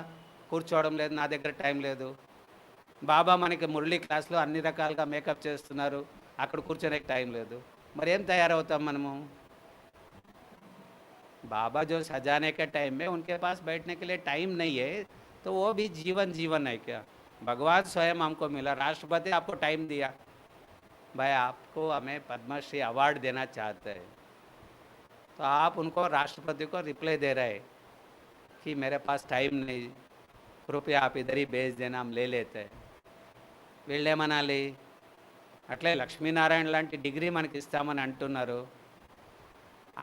కూర్చోవడం లేదు, నా దగ్గర టైం లేదు. బాబా మనకి మురళీ క్లాస్లో అన్ని రకాలుగా మేకప్ చేస్తున్నారు, అక్కడ కూర్చోనే టైం లేదు. మరి ఏం తయారవుతాం మనము? बाबा जो सजाने के टाइम में उनके पास बैठने के लिए टाइम नहीं है, तो वो भी जीवन है क्या? भगवान स्वयं हमको मिला, राष्ट्रपति आपको टाइम दिया, भाई आपको हमें पद्मश्री अवार्ड देना चाहते हैं, तो आप उनको राष्ट्रपति को रिप्लाई दे रहे हैं कि मेरे पास टाइम नहीं, कृपया आप इधर ही भेज देना, हम ले लेते. వీళ్ళేమనాలి? అట్లే లక్ష్మీనారాయణ లాంటి డిగ్రీ మనకి ఇస్తామని అంటున్నారు.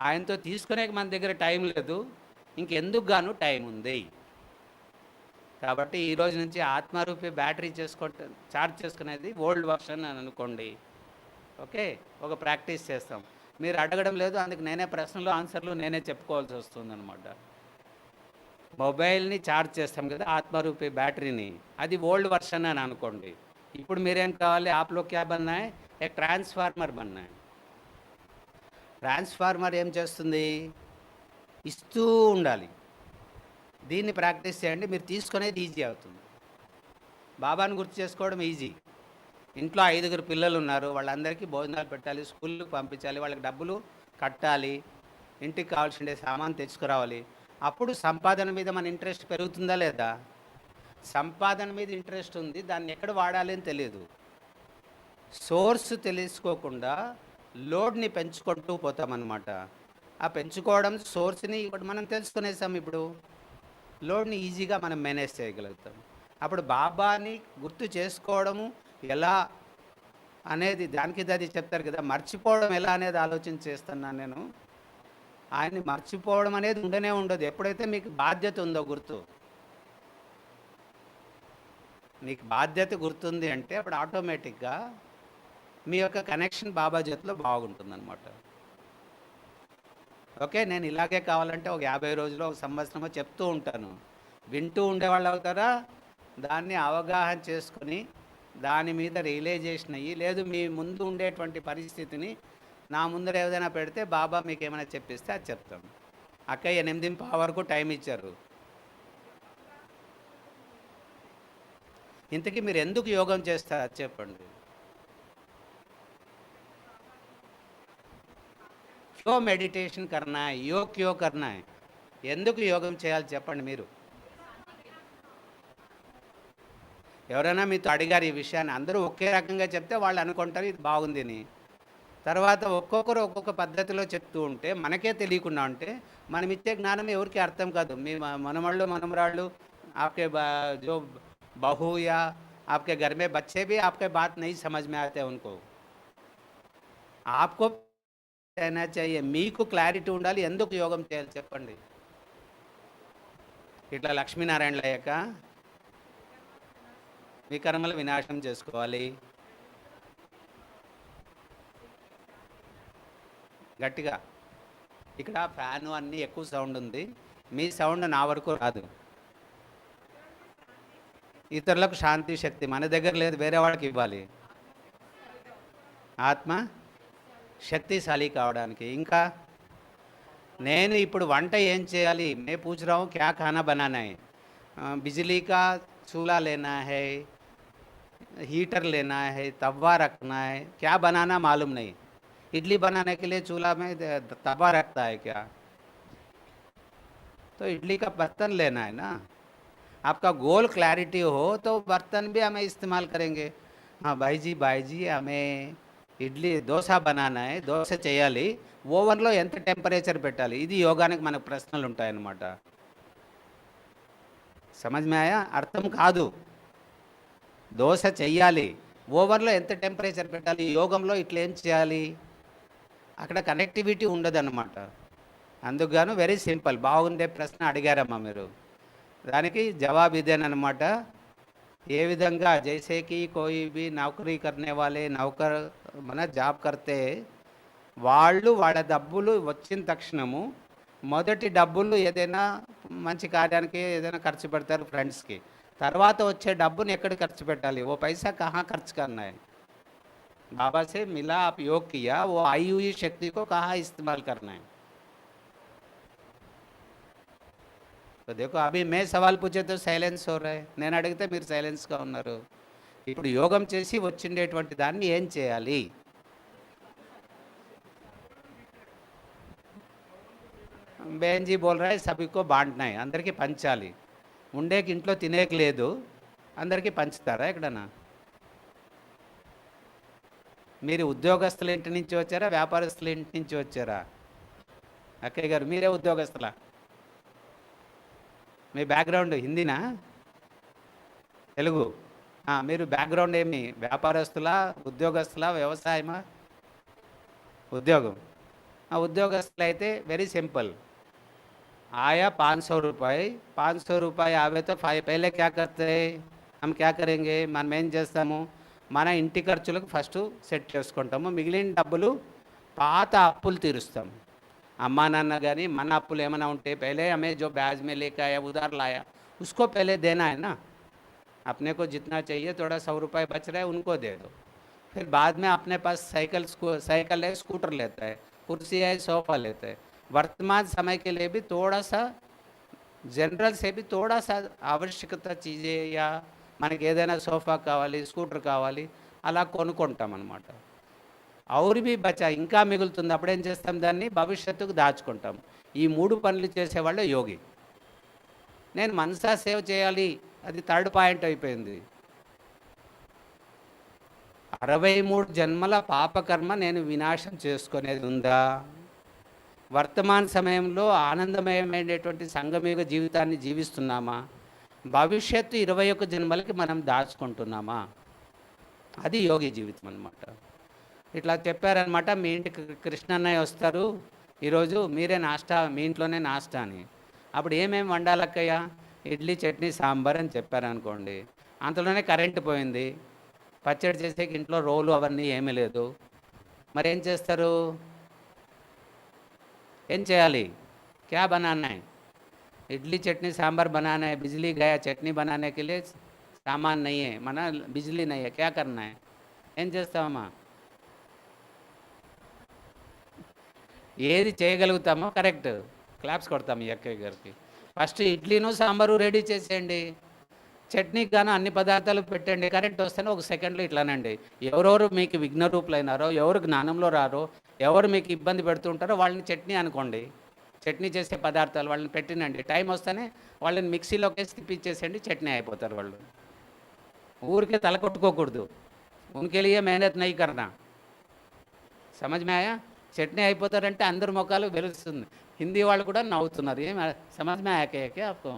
ఆయనతో తీసుకునే మన దగ్గర టైం లేదు, ఇంకెందుకు గాను టైం ఉంది. కాబట్టి ఈ రోజు నుంచి ఆత్మరూపి బ్యాటరీ ఛార్జ్ చేసుకునేది ఓల్డ్ వర్షన్ అని అనుకోండి. ఓకే, ఒక ప్రాక్టీస్ చేస్తాం. మీరు అడగడం లేదు, అందుకు నేనే ప్రశ్నలు ఆన్సర్లు నేనే చెప్పుకోవాల్సి వస్తుందన్నమాట. మొబైల్ని ఛార్జ్ చేస్తాం కదా ఆత్మరూపి బ్యాటరీని, అది ఓల్డ్ వర్షన్ అని అనుకోండి. ఇప్పుడు మీరేం కావాలి? ఆప్లో క్యా బన్నా హై? ఏ ట్రాన్స్ఫార్మర్ బన్నా హై. ట్రాన్స్ఫార్మర్ ఏం చేస్తుంది? ఇస్తూ ఉండాలి. దీన్ని ప్రాక్టీస్ చేయండి, మీరు తీసుకునేది ఈజీ అవుతుంది. బాబాను గుర్తు చేసుకోవడం ఈజీ. ఇంట్లో 5 పిల్లలు ఉన్నారు, వాళ్ళందరికీ భోజనాలు పెట్టాలి, స్కూల్కి పంపించాలి, వాళ్ళకి డబ్బులు కట్టాలి, ఇంటికి కావాల్సిన సామాన్ తెచ్చుకురావాలి. అప్పుడు సంపాదన మీద మన ఇంట్రెస్ట్ పెరుగుతుందా లేదా? సంపాదన మీద ఇంట్రెస్ట్ ఉంది, దాన్ని ఎక్కడ వాడాలి అని తెలియదు. సోర్స్ తెలుసుకోకుండా లోడ్ని పెంచుకుంటూ పోతామన్నమాట. ఆ పెంచుకోవడం సోర్స్ని ఇప్పుడు మనం తెలుసుకునేసాం. ఇప్పుడు లోడ్ని ఈజీగా మనం మేనేజ్ చేయగలుగుతాం. అప్పుడు బాబాని గుర్తు చేసుకోవడము ఎలా అనేది దానికి అది చెప్తారు కదా, మర్చిపోవడం ఎలా అనేది ఆలోచన చేస్తున్నాను నేను. ఆయన్ని మర్చిపోవడం అనేది ఉండనే ఉండదు. ఎప్పుడైతే మీకు బాధ్యత ఉందో, గుర్తు మీకు బాధ్యత గుర్తుంది అంటే అప్పుడు ఆటోమేటిక్గా మీ యొక్క కనెక్షన్ బాబా చేతిలో బాగుంటుందన్నమాట. ఓకే, నేను ఇలాగే కావాలంటే ఒక 50 రోజులు, ఒక సంవత్సరమో చెప్తూ ఉంటాను. వింటూ ఉండేవాళ్ళు అవుతారా? దాన్ని అవగాహన చేసుకొని దాని మీద రియలైజేషన్ అయ్యి, లేదు మీ ముందు ఉండేటువంటి పరిస్థితిని నా ముందర ఏదైనా పెడితే బాబా మీకు ఏమైనా చెప్పిస్తే అది చెప్తాం. అక్కయ్య 8:15 వరకు టైం ఇచ్చారు. ఇంతకీ మీరు ఎందుకు యోగం చేస్తారు అది చెప్పండి. క్యో మెడిటేషన్ కర్నా హై, యోగ్ క్యో కర్నా హై, ఎందుకు యోగం చేయాలి చెప్పండి మీరు. ఎవరైనా మీతో అడిగారు ఈ విషయాన్ని, అందరూ ఒకే రకంగా చెప్తే వాళ్ళు అనుకుంటారు ఇది బాగుంది అని. తర్వాత ఒక్కొక్కరు ఒక్కొక్క పద్ధతిలో చెప్తూ ఉంటే మనకే తెలియకుండా ఉంటే మనం ఇచ్చే జ్ఞానం ఎవరికి అర్థం కాదు. మీ మనమళ్ళు మనమరాళ్ళు, आपके जो बहू या आपके घर में बच्चे भी आपके बात नहीं समझ में आते उनको. आपको कहना चाहिए, మీకు క్లారిటీ ఉండాలి ఎందుకు యోగం చేయాలి చెప్పండి. ఇట్లా లక్ష్మీనారాయణ లేక మీ కర్మలు వినాశనం చేసుకోవాలి. గట్టిగా ఇక్కడ ఫ్యాను అన్నీ ఎక్కువ సౌండ్ ఉంది, మీ సౌండ్ నా వరకు రాదు. ఇతరులకు శాంతి శక్తి మన దగ్గర లేదు, వేరే వాళ్ళకి ఇవ్వాలి. ఆత్మ శక్తిశాలి కావడానికి. ఇంకా నేను ఇప్పుడు వంట ఏం చేయాలి? मैं पूछ रहा हूँ क्या खाना बनाना है. बिजली का चूल्हा लेना है, हीटर लेना है, तवा रखना है, क्या बनाना मालूम नहीं. इडली बनाने के लिए चूल्हा में तवा रखता है क्या? तो इडली का बर्तन लेना है ना. आपका गोल क्लैरिटी हो तो बर्तन भी हमें इस्तेमाल करेंगे. हाँ भाई जी हमें ఇడ్లీ దోశ బనానా దోశ చేయాలి, ఓవెన్లో ఎంత టెంపరేచర్ పెట్టాలి, ఇది యోగానికి మనకు ప్రశ్నలు ఉంటాయన్నమాట. సమజ్మాయా? అర్థం కాదు. దోశ చెయ్యాలి, ఓవెన్లో ఎంత టెంపరేచర్ పెట్టాలి, యోగంలో ఇట్లా ఏం చేయాలి, అక్కడ కనెక్టివిటీ ఉండదన్నమాట. అందుకుగాను వెరీ సింపుల్. బాగుండే ప్రశ్న అడిగారమ్మా మీరు, దానికి జవాబు ఇదేనమాట. ఏ విధంగా జైసే కి కోయి బి నౌకరీ కర్నే వాలే నౌకర్ మన జాబ్ కర్తే, వాళ్ళు వాళ్ళ డబ్బులు వచ్చిన తక్షణము మొదటి డబ్బులు ఏదైనా మంచి కార్యానికి ఏదైనా ఖర్చు పెడతారు ఫ్రెండ్స్కి. తర్వాత వచ్చే డబ్బుని ఎక్కడ ఖర్చు పెట్టాలి, ఓ పైసా కహా ఖర్చు కర్నా హై. बाबा से मिला, आप योग किया, वो आई हुई शक्ति को कहाँ इस्तेमाल करना है. तो देखो अभी मैं सवाल पूछे तो సైలెన్స్ हो रहा है, నేను అడిగితే మీరు సైలెన్స్గా ఉన్నారు. ఇప్పుడు యోగం చేసి వచ్చిండేటువంటి దాన్ని ఏం చేయాలి? బేన్ జీ బోల్ రా సభీకో బాంట్నా హై, అందరికీ పంచాలి. ఉండేకి ఇంట్లో తినేకి లేదు, అందరికీ పంచుతారా ఎక్కడన్నా? మీరు ఉద్యోగస్తుల ఇంటి నుంచి వచ్చారా, వ్యాపారస్తుల ఇంటి నుంచి వచ్చారా? అక్కయ్య గారు మీరే ఉద్యోగస్తులా? మీ బ్యాక్గ్రౌండ్ హిందీనా తెలుగు? మీరు బ్యాక్గ్రౌండ్ ఏమి వ్యాపారస్తులా, ఉద్యోగస్తులా, వ్యవసాయమా? ఉద్యోగం. उद्योगस्थल అయితే वेरी सिंपल, आया 500 रुपये, 500 रुपये आवे तो पहले क्या करते हैं, हम क्या करेंगे, మనం ఏం చేస్తాము, మన ఇంటి ఖర్చులకు ఫస్ట్ సెట్ చేసుకుంటాము, మిగిలిన డబ్బులు పాత అప్పులు తీరుస్తాము. అమ్మా నాన్న కానీ మన అప్పులు ఏమైనా ఉంటే पहले हमें जो ब्याज में लेके आया उधार लाया उसको पहले देना है ना. अपने को जितना चाहिए थोड़ा 100 रुपये बच रहा है उनको दे दो. फिर बाद में अपने पास साइकिल है, स्कूटर लेता है, कुर्सी है, सोफा लेते हैं. वर्तमान समय के लिए भी थोड़ा सा जनरल से भी थोड़ा सा आवश्यकता चीज़ें या మనకి ఏదైనా సోఫా కావాలి, స్కూటర్ కావాలి, అలా కొనుక్కుంటాం అన్నమాట. ఔర్ भी బచా ఇంకా మిగులుతుంది, అప్పుడేం చేస్తాం, దాన్ని భవిష్యత్తుకు దాచుకుంటాం. ఈ 3 పనులు చేసేవాళ్ళే యోగి. నేను మనసా సేవ్ చేయాలి, అది థర్డ్ పాయింట్ అయిపోయింది. 63 జన్మల పాపకర్మ నేను వినాశం చేసుకునేది ఉందా? వర్తమాన సమయంలో ఆనందమయమైనటువంటి సంగమయుగ జీవితాన్ని జీవిస్తున్నామా? భవిష్యత్తు 21 జన్మలకి మనం దాచుకుంటున్నామా? అది యోగి జీవితం అన్నమాట. ఇట్లా చెప్పారనమాట. మీ ఇంటికి కృష్ణన్నయ్య వస్తారు, ఈరోజు మీరే నాష్టా, మీ ఇంట్లోనే నాష్టా అని. అప్పుడు ఏమేమి వండాలక్కయ్య, ఇడ్లీ చట్నీ సాంబార్ అని చెప్పారనుకోండి, అంతలోనే కరెంటు పోయింది, పచ్చడి చేసేకి ఇంట్లో రోలు అవన్నీ ఏమీ లేదు, మరి ఏం చేస్తారు, ఏం చేయాలి, క్యా బనానా है, इडली चटनी सांभर बनाना है, बिजली गया चटनी बनाने के लिए सामान नहीं है, मना बिजली नहीं है, क्या करना है, ఏం చేస్తామమ్మా, ఏది చేయగలుగుతామో కరెక్ట్ క్లాప్స్ కొడతాం ఈ అక్కయ్య గారికి. ఫస్ట్ ఇడ్లీను సాంబారు రెడీ చేసేయండి, చట్నీకి గాను అన్ని పదార్థాలు పెట్టండి, కరెంట్ వస్తేనే ఒక సెకండ్లో ఇట్లానండి. ఎవరెవరు మీకు విఘ్న రూపులైనారో, ఎవరు జ్ఞానంలో రారో, ఎవరు మీకు ఇబ్బంది పెడుతుంటారో వాళ్ళని చట్నీ అనుకోండి, చట్నీ చేసే పదార్థాలు వాళ్ళని పెట్టినండి, టైం వస్తేనే వాళ్ళని మిక్సీలోకి వేసి తిప్పించేసేయండి, చట్నీ అయిపోతారు వాళ్ళు. ఊరికే తల కొట్టుకోకూడదు, ఉన్కే లియే మెహనత్ నహీ కర్నా. సమజ్ మే ఆయా? చట్నీ అయిపోతారంటే అందరి ముఖాలు వెలుస్తుంది, హిందీ వాళ్ళు కూడా నవ్వుతున్నారు. ఏం సమజ్ మే ఆయా క్యా ఆప్కో?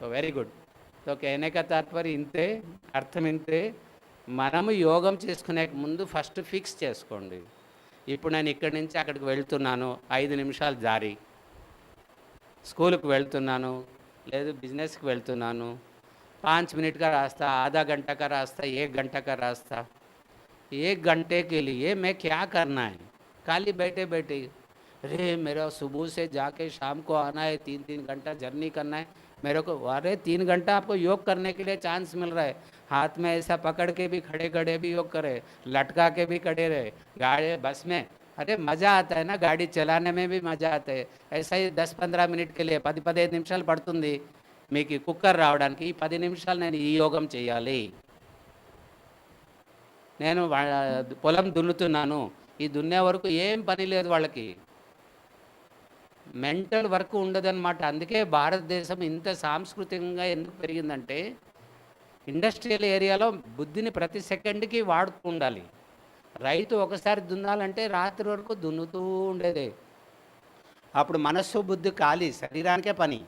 तो वेरी गुड. तो कहने का तात्पर्य ఇంతే, అర్థం ఇంతే. మనము యోగం చేసుకునే ముందు ఫస్ట్ ఫిక్స్ చేసుకోండి. ఇప్పుడు నేను ఇక్కడి నుంచి అక్కడికి వెళ్తున్నాను, 5 నిమిషాలు దారి, స్కూల్కి వెళ్తున్నాను, లేదు బిజినెస్కి వెళ్తున్నాను, 5 मिनट का रास्ता, आधा घंटा का रास्ता, 1 घंटा का रास्ता, 1 घंटे के लिए मैं क्या करना है, खाली बैठे बैठे अरे मेरा सुबह से जाके शाम को आना है, 3-3 घंटा जर्नी करना है मेरे को. अरे 3 घंटा आपको योग करने के लिए चांस मिल रहा है, हाथ में ऐसा पकड़ के भी खड़े खड़े भी योग करे, लटका के भी खड़े रहे, गाड़ी बस में, अरे मज़ा आता है ना, गाड़ी चलाने में भी मज़ा आता है. ऐसा ही 10-15 मिनट के लिए 10-15 నిమిషాలు పడుతుంది మీకు కుక్కర్ రావడానికి, ఈ 10 నిమిషాలు నేను ఈ యోగం చేయాలి. నేను పొలం దున్నుతున్నాను, ఈ దున్నే వరకు ఏం పని లేదు వాళ్ళకి, మెంటల్ వర్క్ ఉండదన్నమాట. అందుకే భారతదేశం ఇంత సాంస్కృతికంగా ఎందుకు పెరిగిందంటే, ఇండస్ట్రియల్ ఏరియాలో బుద్ధిని ప్రతి సెకండ్కి వాడుతూ ఉండాలి. రైతు ఒకసారి దున్నాలంటే రాత్రి వరకు దున్నుతూ ఉండేదే. అప్పుడు మనస్సు బుద్ధి ఖాళీ, శరీరానికే పని.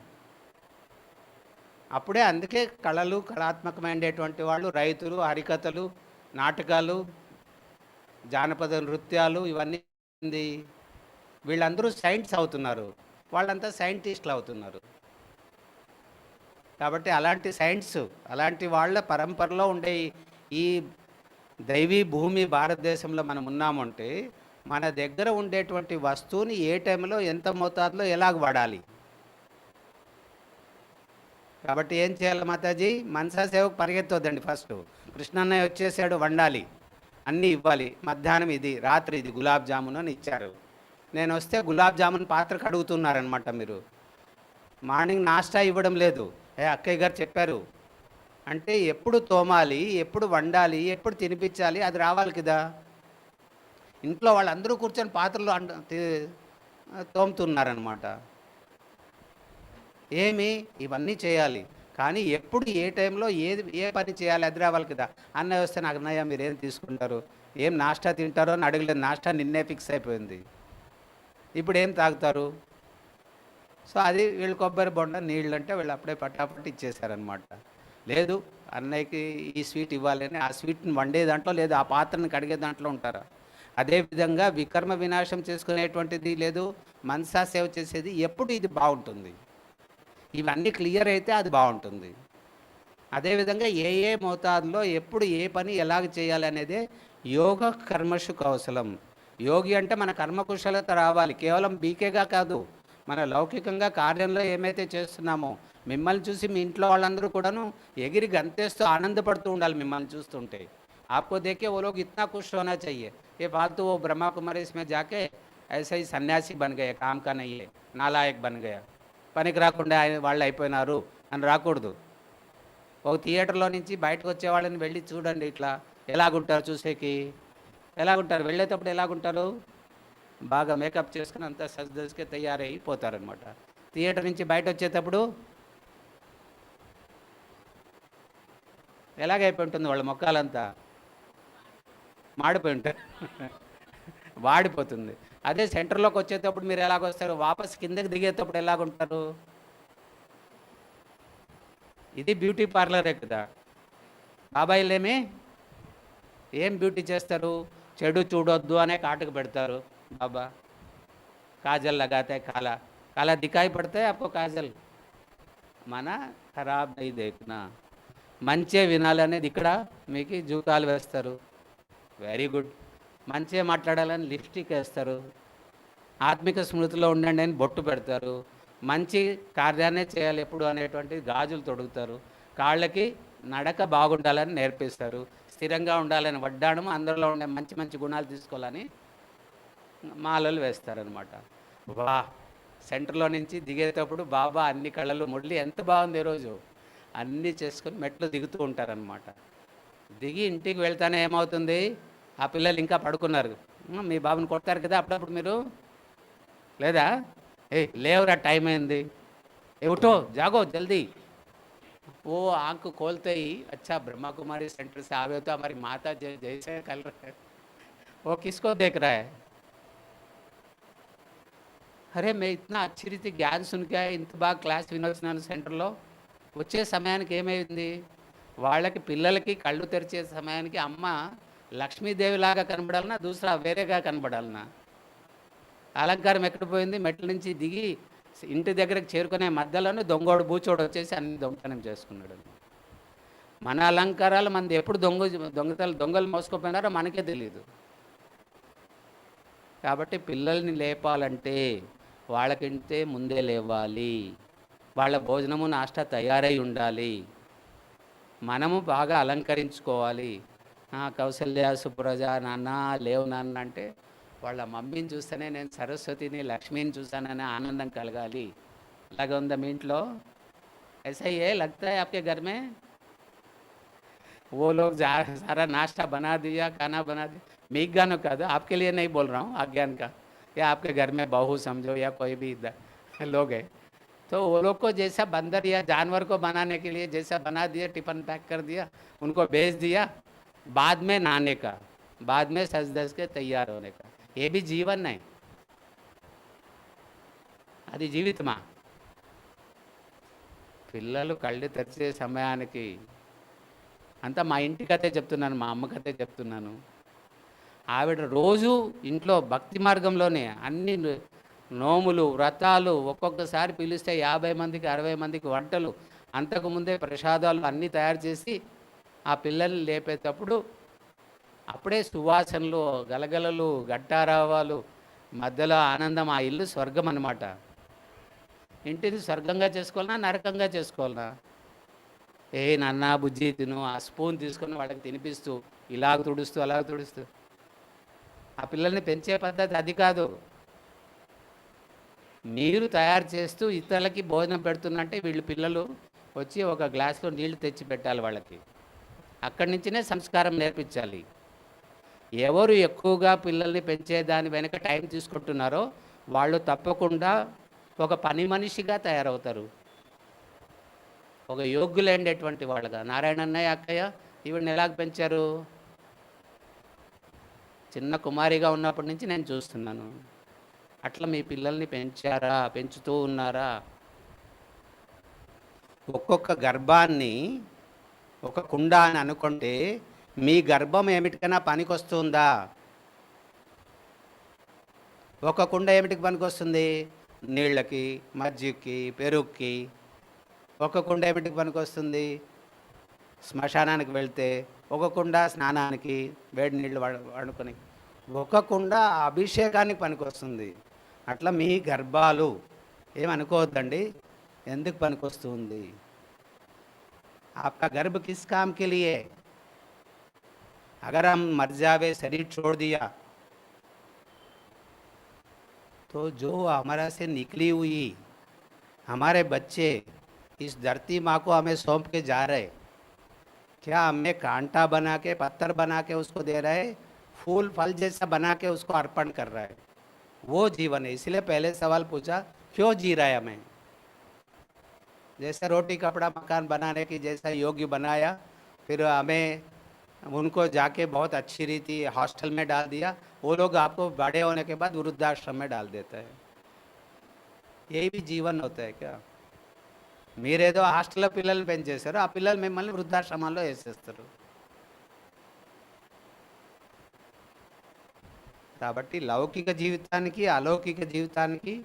అప్పుడే అందుకే కళలు, కళాత్మకమైనటువంటి వాళ్ళు రైతులు, హరికథలు, నాటకాలు, జానపద నృత్యాలు ఇవన్నీ వీళ్ళందరూ సైంట్స్ అవుతున్నారు, వాళ్ళంతా సైంటిస్టులు అవుతున్నారు. కాబట్టి అలాంటి సైన్స్, అలాంటి వాళ్ళ పరంపరలో ఉండే ఈ దైవీ భూమి భారతదేశంలో మనం ఉన్నామంటే, మన దగ్గర ఉండేటువంటి వస్తువుని ఏ టైంలో ఎంత మోతాదులో ఎలాగ వాడాలి. కాబట్టి ఏం చేయాలి మాతాజీ, మనసా సేవకు పరిగెత్తొద్దండి. ఫస్ట్ కృష్ణన్నయ్య వచ్చేసాడు, వండాలి, అన్నీ ఇవ్వాలి, మధ్యాహ్నం ఇది, రాత్రి ఇది, గులాబ్ జామున్ అని ఇచ్చారు. నేను వస్తే గులాబ్ జామున్ పాత్ర కడుగుతున్నారనమాట మీరు. మార్నింగ్ నాష్టా ఇవ్వడం లేదు. అక్కయ్య గారు చెప్పారు అంటే ఎప్పుడు తోమాలి, ఎప్పుడు వండాలి, ఎప్పుడు తినిపించాలి, అది రావాలి కదా. ఇంట్లో వాళ్ళందరూ కూర్చొని పాత్రలు తోముతున్నారనమాట. ఏమి ఇవన్నీ చేయాలి, కానీ ఎప్పుడు ఏ టైంలో ఏ పని చేయాలి అది రావాలి కదా. అన్నయ్య వస్తే నాకు, అన్నయ్య మీరు ఏం తీసుకుంటారు, ఏం నాష్టా తింటారో అని అడగలేదు, నాష్టా నిన్నే ఫిక్స్ అయిపోయింది. ఇప్పుడు ఏం తాగుతారు, సో అది వీళ్ళు కొబ్బరి బొండ నీళ్ళు అంటే వీళ్ళు అప్పుడే పట్టాపట్టి ఇచ్చేసారనమాట. లేదు అన్నయ్యకి ఈ స్వీట్ ఇవ్వాలని ఆ స్వీట్ని వండే దాంట్లో లేదు ఆ పాత్రను కడిగే దాంట్లో ఉంటారు. అదేవిధంగా వికర్మ వినాశం చేసుకునేటువంటిది లేదు, మనసా సేవ చేసేది ఎప్పుడు ఇది బాగుంటుంది. ఇవన్నీ క్లియర్ అయితే అది బాగుంటుంది. అదేవిధంగా ఏ ఏ మోతాదులో ఎప్పుడు ఏ పని ఎలాగ చేయాలి అనేదే యోగ కర్మషు కౌశలం. యోగి అంటే మన కర్మకుశలత రావాలి, కేవలం బీకేగా కాదు, మన లౌకికంగా కార్యంలో ఏమైతే చేస్తున్నామో మిమ్మల్ని చూసి మీ ఇంట్లో వాళ్ళందరూ కూడాను ఎగిరి గంతేస్తూ ఆనందపడుతూ ఉండాలి మిమ్మల్ని చూస్తుంటే. आपको देखे वो लोग इतना खुश होना चाहिए, ये फालतू वो ब्रह्मा कुमारी इसमें जाके ऐसे ही सन्यासी बन गए, काम का नहीं है, नालायक बन गया, పనికి రాకుండా వాళ్ళు అయిపోయినారు అని రాకూడదు. ఒక థియేటర్లో నుంచి బయటకు వచ్చే వాళ్ళని వెళ్ళి చూడండి, ఇట్లా ఎలాగుంటారు చూసేకి, ఎలాగుంటారు, వెళ్ళేటప్పుడు ఎలాగుంటారు, బాగా మేకప్ చేసుకుని అంతా సజ్జస్కే తయారైపోతారనమాట. థియేటర్ నుంచి బయట వచ్చేటప్పుడు ఎలాగైపోయి ఉంటుంది వాళ్ళ మొక్కలంతా మాడిపోయి ఉంటారు, వాడిపోతుంది. అదే సెంటర్లోకి వచ్చేటప్పుడు మీరు ఎలాగొస్తారు, వాపస్ కిందకి దిగేటప్పుడు ఎలాగుంటారు. ఇది బ్యూటీ పార్లరే కదా. బాబాయిలేమి ఏం బ్యూటీ చేస్తారు, చెడు చూడొద్దు అనే కాటుకు పెడతారు బాబా. కాజల్ लगाते काला काला दिखाई पड़ता है आपको काजल, మన ఖరాబ్ నహీ దేఖ్నా, మంచే వినాలనేది ఇక్కడ మీకు జూకాలు వేస్తారు. Very good. మంచిగా మాట్లాడాలని లిప్స్టిక్ వేస్తారు. ఆత్మిక స్మృతిలో ఉండండి అని బొట్టు పెడతారు. మంచి కార్యాన్నే చేయాలి ఎప్పుడు అనేటువంటి గాజులు తొడుగుతారు. కాళ్ళకి నడక బాగుండాలని నేర్పిస్తారు. స్థిరంగా ఉండాలని వడ్డాణము, అందరిలో ఉండే మంచి మంచి గుణాలు తీసుకోవాలని మాలలు వేస్తారనమాట. వా సెంటర్లో నుంచి దిగేటప్పుడు బాబా అన్ని కళ్ళలు మురళి ఎంత బాగుంది ఈరోజు అన్నీ చేసుకొని మెట్లు దిగుతూ ఉంటారనమాట. దిగి ఇంటికి వెళ్తానే ఏమవుతుంది, ఆ పిల్లలు ఇంకా పడుకున్నారు. మీ బాబుని కొడతారు కదా అప్పుడప్పుడు మీరు, లేదా ఏ లేవురా టైం అయింది, ఏ ఉఠో జాగో జల్దీ. वो आँख खोलते ही अच्छा ब्रह्मा कुमारी सेंटर से आवे तो हमारी माता जैसे कल रहे, वो किसको देख रहा है. అరే మే ఇట్లా అచ్చి రీతి జ్ఞాన్ సునికా ఇంత బాగా క్లాస్ వినొచ్చినాను సెంటర్లో. వచ్చే సమయానికి ఏమైంది, వాళ్ళకి పిల్లలకి కళ్ళు తెరిచే సమయానికి అమ్మ లక్ష్మీదేవిలాగా కనబడాలన్నా దూసరా వేరేగా కనబడాలన్నా. అలంకారం ఎక్కడ పోయింది, మెట్ల నుంచి దిగి ఇంటి దగ్గరకు చేరుకునే మధ్యలోనే దొంగోడు బూచోడు వచ్చేసి అన్ని దొంగతనం చేసుకున్నాడు. మన అలంకారాలు మనది ఎప్పుడు దొంగలు మోసుకుపోయినారో మనకే తెలియదు. కాబట్టి పిల్లల్ని లేపాలంటే వాళ్ళకింటే ముందే లేవాలి, వాళ్ళ భోజనము నాష్ట తయారై ఉండాలి, మనము బాగా అలంకరించుకోవాలి. కౌసల్య సుప్రజ నాన్న లేవు నాన్న అంటే వాళ్ళ మమ్మీని చూస్తేనే నేను సరస్వతిని లక్ష్మిని చూసాననే ఆనందం కలగాలి. అలాగే ఉందా మీ ఇంట్లో? ऐसा ही है लगता है आपके घर में? वो लोग सारा नाश्ता बना दिया, खाना बना दिया. मीगानो का दो, आपके लिए नहीं बोल रहा हूँ अज्ञान का, या आपके घर में बहू समझो या कोई भी लोग है, तो वो लोग को जैसा बंदर या जानवर को बनाने के लिए जैसा बना दिया, टिफिन पैक कर दिया, उनको भेज दिया, बाद में नहाने का, बाद में सज धज के तैयार होने का. ये भी जीवन है, అది జీవితమా? పిల్లలు కళ్ళు తెరిచే సమయానికి అంతా మా ఇంటి కథే చెప్తున్నాను, మా అమ్మ కథే చెప్తున్నాను. ఆవిడ రోజు ఇంట్లో భక్తి మార్గంలోనే అన్ని నోములు వ్రతాలు, ఒక్కొక్కసారి పిలిస్తే 50 మందికి 60 మందికి వంటలు, అంతకుముందే ప్రసాదాలు అన్నీ తయారు చేసి ఆ పిల్లల్ని లేపేటప్పుడు అప్పుడే సువాసనలు, గలగలలు, గట్టారావాలు, మధ్యలో ఆనందం. ఆ ఇల్లు స్వర్గం అన్నమాట. ఇంటిని స్వర్గంగా చేసుకోవాలన్నా నరకంగా చేసుకోవాలన్నా? ఏ నాన్న బుజ్జి తిను, ఆ స్పూన్ తీసుకొని వాళ్ళకి తినిపిస్తూ ఇలాగ తుడుస్తూ అలాగ తుడుస్తూ ఆ పిల్లల్ని పెంచే పద్ధతి అది కాదు. మీరు తయారు చేస్తూ ఇతరులకి భోజనం పెడుతున్నట్టే వీళ్ళు పిల్లలు వచ్చి ఒక గ్లాసులో నీళ్లు తెచ్చి పెట్టాలి వాళ్ళకి. అక్కడి నుంచినే సంస్కారం నేర్పించాలి. ఎవరు ఎక్కువగా పిల్లల్ని పెంచే దాని వెనక టైం తీసుకుంటున్నారో వాళ్ళు తప్పకుండా ఒక పని మనిషిగా తయారవుతారు, ఒక యోగ్యులైనటువంటి వాళ్ళగా. నారాయణ అన్నయ్య అక్కయ్య ఈవిడని ఎలాగ పెంచారు? చిన్న కుమారిగా ఉన్నప్పటి నుంచి నేను చూస్తున్నాను. అట్లా మీ పిల్లల్ని పెంచారా, పెంచుతూ ఉన్నారా? ఒక్కొక్క గర్భాన్ని ఒక కుండ అని అనుకుంటే మీ గర్భం ఏమిటికైనా పనికొస్తుందా? ఒక కుండ ఏమిటికి పనికొస్తుంది? నీళ్ళకి, మజ్జిగకి, పెరుగుకి. ఒక కుండ ఏమిటికి పనికొస్తుంది? శ్మశానానికి వెళ్తే. ఒక కుండ స్నానానికి, వేడి నీళ్ళు వాడుకొని. ఒక కుండ అభిషేకానికి పనికొస్తుంది. అట్లా మీ గర్భాలు ఏమనుకోవద్దండి, ఎందుకు పనికొస్తుంది? आपका गर्भ किस काम के लिए? अगर हम मर जावे, शरीर छोड़ दिया, तो जो हमारा से निकली हुई हमारे बच्चे इस धरती माँ को हमें सौंप के जा रहे, क्या हमें कांटा बना के, पत्थर बना के उसको दे रहे, फूल फल जैसा बना के उसको अर्पण कर रहा है? वो जीवन है। इसलिए पहले सवाल पूछा, क्यों जी रहा है हमें? जैसे रोटी कपड़ा मकान बनाने की जैसा योग्य बनाया, फिर हमें उनको जाके बहुत अच्छी रीति हॉस्टल में डाल दिया, वो लोग आपको बड़े होने के बाद वृद्धाश्रम में डाल देता है। यही भी जीवन होता है क्या? మీరేదో హాస్టల్లో పిల్లల్ని పెంచేశారు, ఆ పిల్లలు మిమ్మల్ని వృద్ధాశ్రమాల్లో వేసేస్తారు. కాబట్టి లౌకిక జీవితానికి అలౌకిక జీవితానికి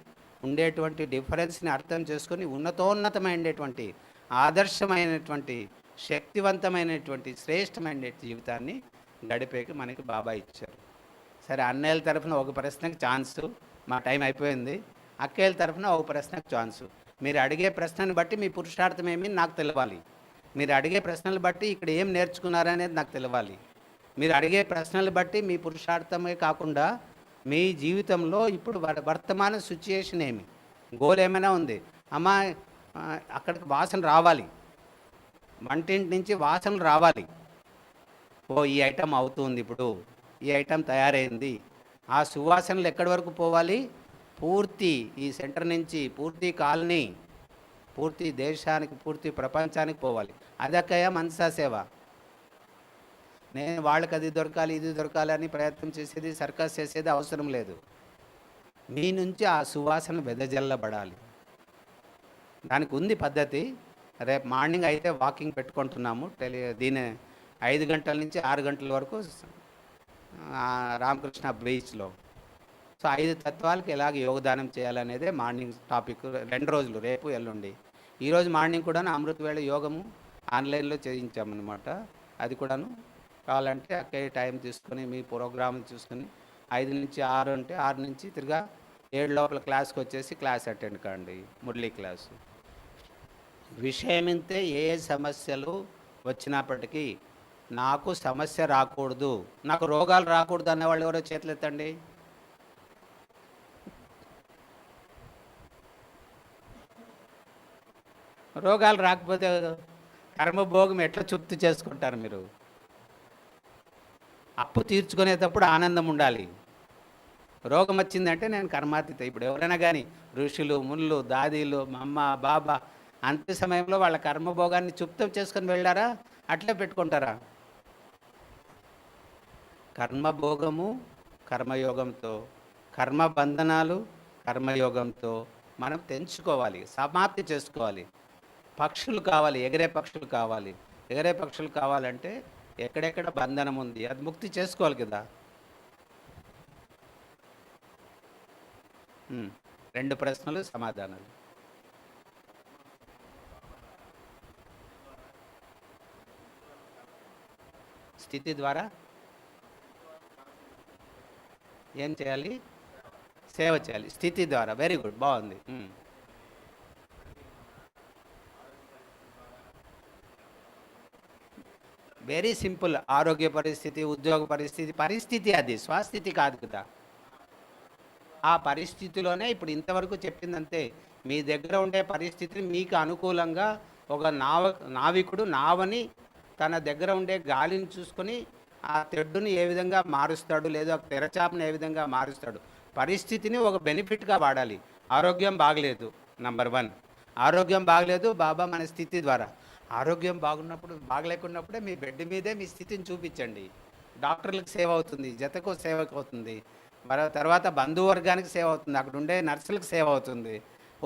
ఉండేటువంటి డిఫరెన్స్ని అర్థం చేసుకొని ఉన్నతమైనటువంటి ఆదర్శమైనటువంటి శక్తివంతమైనటువంటి శ్రేష్టమైన జీవితాన్ని గడిపేకి మనకి బాబా ఇచ్చారు. సరే, అన్నయ్యల తరఫున ఒక ప్రశ్నకి ఛాన్సు, మా టైం అయిపోయింది. అక్కయ్యల తరఫున ఒక ప్రశ్నకు ఛాన్సు. మీరు అడిగే ప్రశ్నను బట్టి మీ పురుషార్థం ఏమి నాకు తెలవాలి. మీరు అడిగే ప్రశ్నలు బట్టి ఇక్కడ ఏం నేర్చుకున్నారనేది నాకు తెలవాలి. మీరు అడిగే ప్రశ్నలు బట్టి మీ పురుషార్థమే కాకుండా మీ జీవితంలో ఇప్పుడు వర్తమాన సిచ్యుయేషన్ ఏమి, గోల్ ఏమైనా ఉంది. అమ్మా, అక్కడికి వాసన రావాలి, వంటింటి నుంచి వాసనలు రావాలి. ఓ, ఈ ఐటెం అవుతుంది, ఇప్పుడు ఈ ఐటెం తయారైంది. ఆ సువాసనలు ఎక్కడి వరకు పోవాలి? పూర్తి ఈ సెంటర్ నుంచి పూర్తి కాలనీ, పూర్తి దేశానికి, పూర్తి ప్రపంచానికి పోవాలి. అదక్కయ్య మనసా సేవ. నేను వాళ్ళకి అది దొరకాలి, ఇది దొరకాలి అని ప్రయత్నం చేసేది, సర్కస్ చేసేది అవసరం లేదు. మీ నుంచి ఆ సువాసన వెదజల్లబడాలి. దానికి ఉంది పద్ధతి. రేపు మార్నింగ్ అయితే వాకింగ్ పెట్టుకుంటున్నాము. దీని 5 గంటల నుంచి 6 గంటల వరకు రామకృష్ణ బీచ్లో. సో 5 తత్వాలకు ఎలాగ యోగదానం చేయాలనేదే మార్నింగ్ టాపిక్. 2 రోజులు, రేపు ఎల్లుండి. ఈరోజు మార్నింగ్ కూడా అమృత వేళ యోగము ఆన్లైన్లో చేయించామన్నమాట. అది కూడాను కావాలంటే అక్కే టైం తీసుకొని మీ ప్రోగ్రామ్ చూసుకొని 5 నుంచి 6 అంటే 6 నుంచి తిరిగా 7 లోపల క్లాస్కి వచ్చేసి క్లాస్ అటెండ్ కాండి, మురళీ క్లాసు. విషయం ఇంతే. ఏ సమస్యలు వచ్చినప్పటికీ నాకు సమస్య రాకూడదు, నాకు రోగాలు రాకూడదు అన్నవాళ్ళు ఎవరో చేతులు ఎత్తండి. రోగాలు రాకపోతే కర్మభోగం ఎట్లా చుప్తి చేసుకుంటారు మీరు? అప్పు తీర్చుకునేటప్పుడు ఆనందం ఉండాలి. రోగం వచ్చిందంటే నేను కర్మాతీత. ఇప్పుడు ఎవరైనా కానీ ఋషులు, మునులు, దాదీలు, మా అమ్మ, బాబా అంత్య సమయంలో వాళ్ళ కర్మభోగాన్ని చుప్తం చేసుకొని వెళ్ళారా? అట్లే పెట్టుకుంటారా? కర్మభోగము కర్మయోగంతో, కర్మబంధనాలు కర్మయోగంతో మనం తెంచుకోవాలి, సమాప్తి చేసుకోవాలి. పక్షులు కావాలి, ఎగిరే పక్షులు కావాలి. ఎగిరే పక్షులు కావాలంటే ఎక్కడెక్కడ బంధనం ఉంది అది ముక్తి చేసుకోవాలి కదా. 2 ప్రశ్నలు, సమాధానాలు. స్థితి ద్వారా ఏం చేయాలి? సేవ చేయాలి. స్థితి ద్వారా. వెరీ గుడ్, బాగుంది. Very simple. ఆరోగ్య పరిస్థితి, ఉద్యోగ పరిస్థితి, పరిస్థితి అది స్వస్థితి కాదు కదా. ఆ పరిస్థితిలోనే ఇప్పుడు ఇంతవరకు చెప్పిందంతే. మీ దగ్గర ఉండే పరిస్థితిని మీకు అనుకూలంగా ఒక నావికుడు నావని తన దగ్గర ఉండే గాలిని చూసుకొని ఆ తెడ్డుని ఏ విధంగా మారుస్తాడు, లేదా తెరచాపను ఏ విధంగా మారుస్తాడు, పరిస్థితిని ఒక బెనిఫిట్గా వాడాలి. ఆరోగ్యం బాగలేదు, నంబర్ 1. ఆరోగ్యం బాగలేదు, బాబా మన స్థితి ద్వారా. ఆరోగ్యం బాగున్నప్పుడు, బాగలేకున్నప్పుడే మీ బెడ్ మీదే మీ స్థితిని చూపించండి. డాక్టర్లకు సేవ అవుతుంది, జతకు సేవ అవుతుంది. తర్వాత బంధువర్గానికి సేవ అవుతుంది, అక్కడ ఉండే నర్సులకు సేవ అవుతుంది.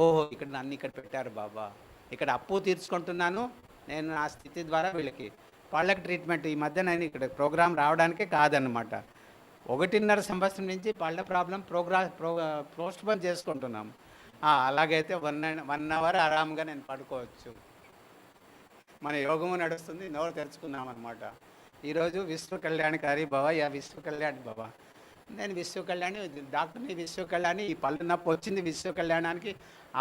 ఓహో, ఇక్కడ నన్ను ఇక్కడ పెట్టారు బాబా, ఇక్కడ అప్పు తీర్చుకుంటున్నాను నేను నా స్థితి ద్వారా వీళ్ళకి వాళ్ళకి ట్రీట్మెంట్. ఈ మధ్య నేను ఇక్కడ ప్రోగ్రాం రావడానికే కాదనమాట, 1.5 సంవత్సరం నుంచి పళ్ళ ప్రాబ్లం పోస్ట్ పోన్ చేసుకుంటున్నాం. అలాగైతే 1 అవర్ ఆరామ్గా నేను పడుకోవచ్చు. మన యోగము నడుస్తుంది, నోరు తెరుచుకున్నాం అనమాట. ఈరోజు విశ్వ కళ్యాణకారి బాబా, విశ్వ కళ్యాణి బాబా, నేను విశ్వ కళ్యాణి డాక్టర్ని, విశ్వ కళ్యాణి, ఈ పళ్ళు నొప్పి వచ్చింది విశ్వ కళ్యాణానికి.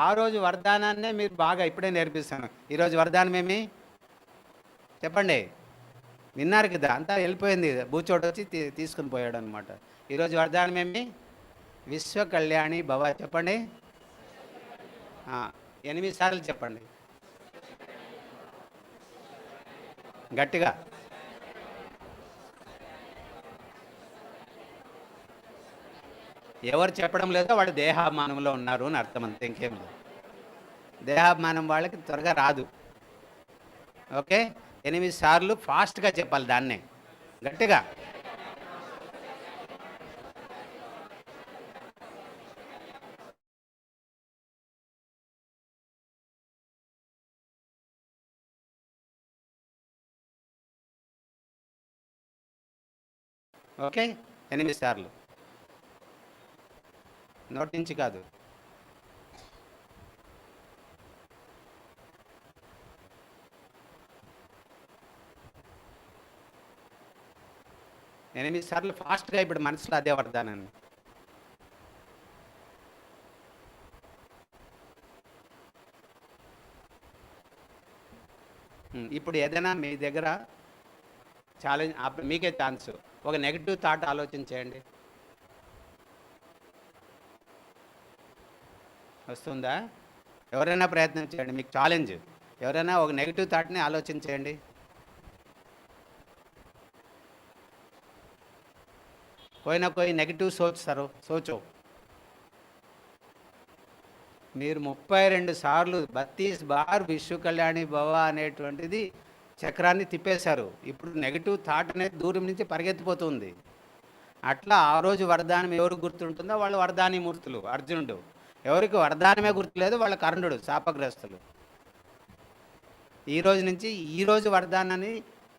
ఆ రోజు వరదానాన్నే మీరు బాగా ఇప్పుడే నేర్పిస్తాను. ఈరోజు వరదానం ఏమి చెప్పండి, విన్నారు కదా, అంతా వెళ్ళిపోయింది, బూచోడు వచ్చి తీసుకుని పోయాడు అనమాట. ఈరోజు వరదానం ఏమి, విశ్వ కళ్యాణి బాబా చెప్పండి. 8 సార్లు చెప్పండి గట్టిగా. ఎవరు చెప్పడం లేదో వాళ్ళు దేహాభిమానంలో ఉన్నారు అని అర్థం, అంతే, ఇంకేం లేదు. దేహాభిమానం వాళ్ళకి త్వరగా రాదు. ఓకే, 8 సార్లు ఫాస్ట్గా చెప్పాలి, దాన్నే గట్టిగా. ఓకే, 8 సార్లు, నోటి నుంచి కాదు. ఎనిమిది సార్లు ఫాస్ట్గా ఇప్పుడు మనసులో అదే వరదానాన్ని. ఇప్పుడు ఏదైనా మీ దగ్గర ఛాలెంజ్, మీకే ఛాన్స్, ఒక నెగిటివ్ థాట్ ఆలోచించేయండి. వస్తుందా? ఎవరైనా ప్రయత్నం చేయండి, మీకు ఛాలెంజ్. ఎవరైనా ఒక నెగిటివ్ థాట్ని ఆలోచించేయండి. कोई नेगेटिव सोचो మీరు 32 సార్లు 32 బార్ విశ్వ కళ్యాణి భవ అనేటువంటిది చక్రాన్ని తిప్పేశారు. ఇప్పుడు నెగిటివ్ థాట్ అనేది దూరం నుంచి పరిగెత్తిపోతుంది. అట్లా ఆ రోజు వరదానం ఎవరు గుర్తుంటుందో వాళ్ళు వరదాని మూర్తులు. అర్జునుడు, ఎవరికి వరదానమే గుర్తులేదు వాళ్ళ కర్ణుడు, శాపగ్రస్తులు. ఈ రోజు నుంచి ఈ రోజు వరదానాన్ని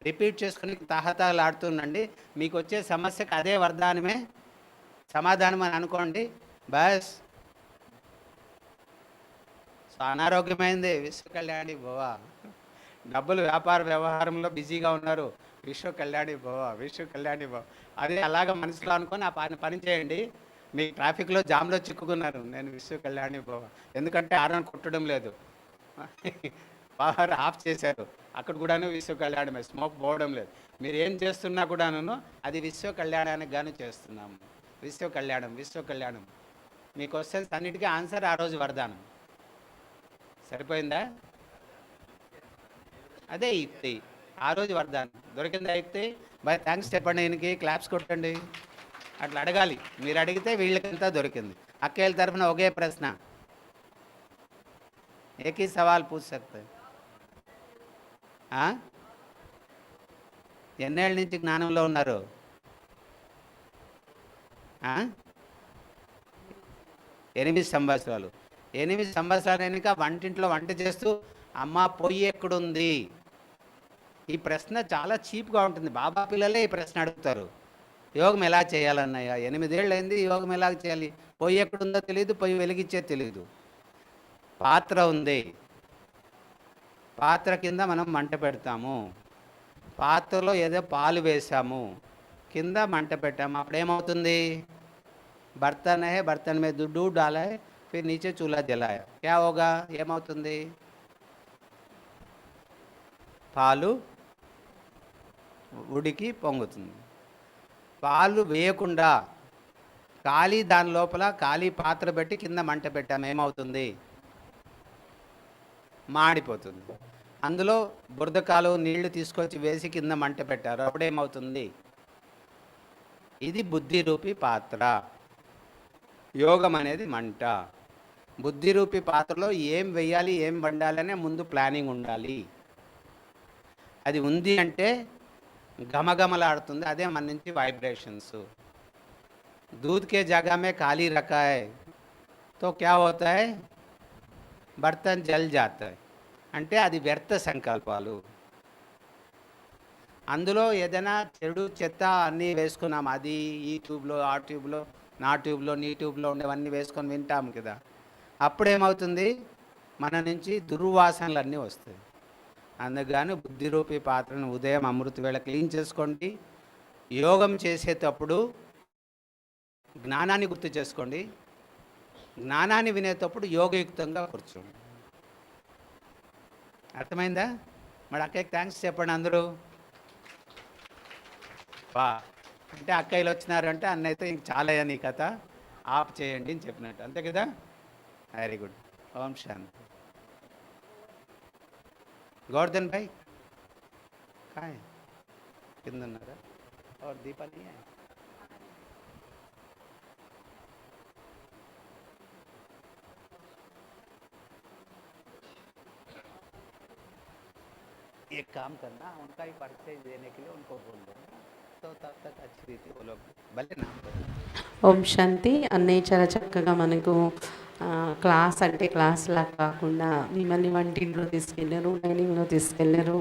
రిపీట్ చేసుకుని తహతహలాడుతుండండి. మీకు వచ్చే సమస్యకు అదే వరదానమే సమాధానం అని అనుకోండి. బస్ అనారోగ్యమైంది విశ్వ కళ్యాణి భవ, డబ్బులు వ్యాపార వ్యవహారంలో బిజీగా ఉన్నారు, విశ్వ కళ్యాణి భవ, విశ్వ కళ్యాణి భవ, అదే అలాగ మనసులో అనుకొని ఆ పని చేయండి. మీ ట్రాఫిక్లో జామ్లో చిక్కుకున్నారు, నేను విశ్వ కళ్యాణి భవ, ఎందుకంటే ఆరన్ కొట్టడం లేదు, పవర్ ఆఫ్ చేశారు, అక్కడ కూడాను విశ్వ కళ్యాణమే, స్మోక్ పోవడం లేదు. మీరు ఏం చేస్తున్నా కూడాను అది విశ్వ కళ్యాణానికి గాను చేస్తున్నాము. విశ్వ కళ్యాణం, విశ్వ కళ్యాణం. మీ క్వశ్చన్స్ అన్నిటికీ ఆన్సర్ ఆ రోజు వరదానం. సరిపోయిందా? అదే యుక్తి, ఆ రోజు వరదానం దొరికిందా యుక్తి? బాయ్ థ్యాంక్స్ చెప్పండి, ఈయనకి క్లాప్స్ కొట్టండి. అట్లా అడగాలి, మీరు అడిగితే వీళ్ళకంతా దొరికింది. అక్కేళ్ళ తరఫున ఒకే ప్రశ్న, एक ही सवाल पूछ सकते हैं. ఎన్నేళ్ళ నుంచి జ్ఞానంలో ఉన్నారు? 8 సంవత్సరాలు. 8 సంవత్సరాలు అయినాక వంటింట్లో వంట చేస్తూ అమ్మ పొయ్యి ఎక్కడుంది? ఈ ప్రశ్న చాలా చీప్గా ఉంటుంది. బాబా పిల్లలే ఈ ప్రశ్న అడుగుతారు, యోగం ఎలా చేయాలన్నయ్య, 8 ఏళ్ళు అయింది, యోగం ఎలా చేయాలి? పొయ్యి ఎక్కడుందో తెలియదు, పొయ్యి వెలిగించేది తెలియదు. పాత్ర ఉంది, పాత్ర కింద మనం మంట పెడతాము, పాత్రలో ఏదో పాలు వేసాము, కింద మంట పెట్టాము, అప్పుడేమవుతుంది? బర్తన్ హే, బర్తన్ మే दूध डाला है, फिर नीचे चूल्हा जलाया, क्या होगा? ఏమవుతుంది? పాలు ఉడికి పొంగుతుంది. పాలు వేయకుండా ఖాళీ దాని లోపల ఖాళీ పాత్ర పెట్టి కింద మంట పెట్టాము, ఏమవుతుంది? మాడిపోతుంది. అందులో బురదకాలు నీళ్లు తీసుకొచ్చి వేసి కింద మంట పెట్టారు, అప్పుడేమవుతుంది? ఇది బుద్ధి రూపి పాత్ర. యోగం అనేది మంట. బుద్ధి రూపి పాత్రలో ఏం వెయ్యాలి, ఏం వండాలనే ముందు ప్లానింగ్ ఉండాలి. అది ఉంది అంటే గమగమలాడుతుంది, అదే మన నుంచి వైబ్రేషన్స్. दूध के जगह में खाली रखा है तो क्या होता है, బర్తన్ జల్ జాతాయి. అంటే అది వ్యర్థ సంకల్పాలు. అందులో ఏదైనా చెడు చెత్త అన్నీ వేసుకున్నాం, అది ఈ ట్యూబ్లో ఆ ట్యూబ్లో నా ట్యూబ్లో నీ ట్యూబ్లో ఉండేవన్నీ వేసుకొని వింటాం కదా, అప్పుడేమవుతుంది, మన నుంచి దుర్వాసనలు అన్నీ వస్తాయి. అందుకని బుద్ధి రూపీ పాత్రను ఉదయం అమృత వేళ క్లీన్ చేసుకోండి. యోగం చేసేటప్పుడు జ్ఞానాన్ని గుర్తు చేసుకోండి, జ్ఞానాన్ని వినేటప్పుడు యోగయుక్తంగా కూర్చోండి. అర్థమైందా? మరి అక్కయ్యకి థ్యాంక్స్ చెప్పండి అందరూ. బా అంటే అక్కయ్యలు వచ్చినారంటే అన్నైతే ఇంక చాలయ్యా నీ కథ, ఆఫ్ చేయండి అని చెప్పినట్టు, అంతే కదా. Very good. ఓం శాంతి. గోవర్ధన్ భాయ్ కాయ్ కింద ఉన్నారా? और दीपा नहीं है? एक काम करना, उनका ही परिचय देने के लिए उनको बोल दो, तो तब तक अच्छी रीति वो लोग भले नाम बोलो. ఓం శాంతి. అన్నయ్య చాలా చక్కగా మనకు క్లాస్ అంటే క్లాస్లా కాకుండా మిమ్మల్ని వంటింట్లో తీసుకెళ్ళారు, డైనింగ్లో తీసుకెళ్ళారు,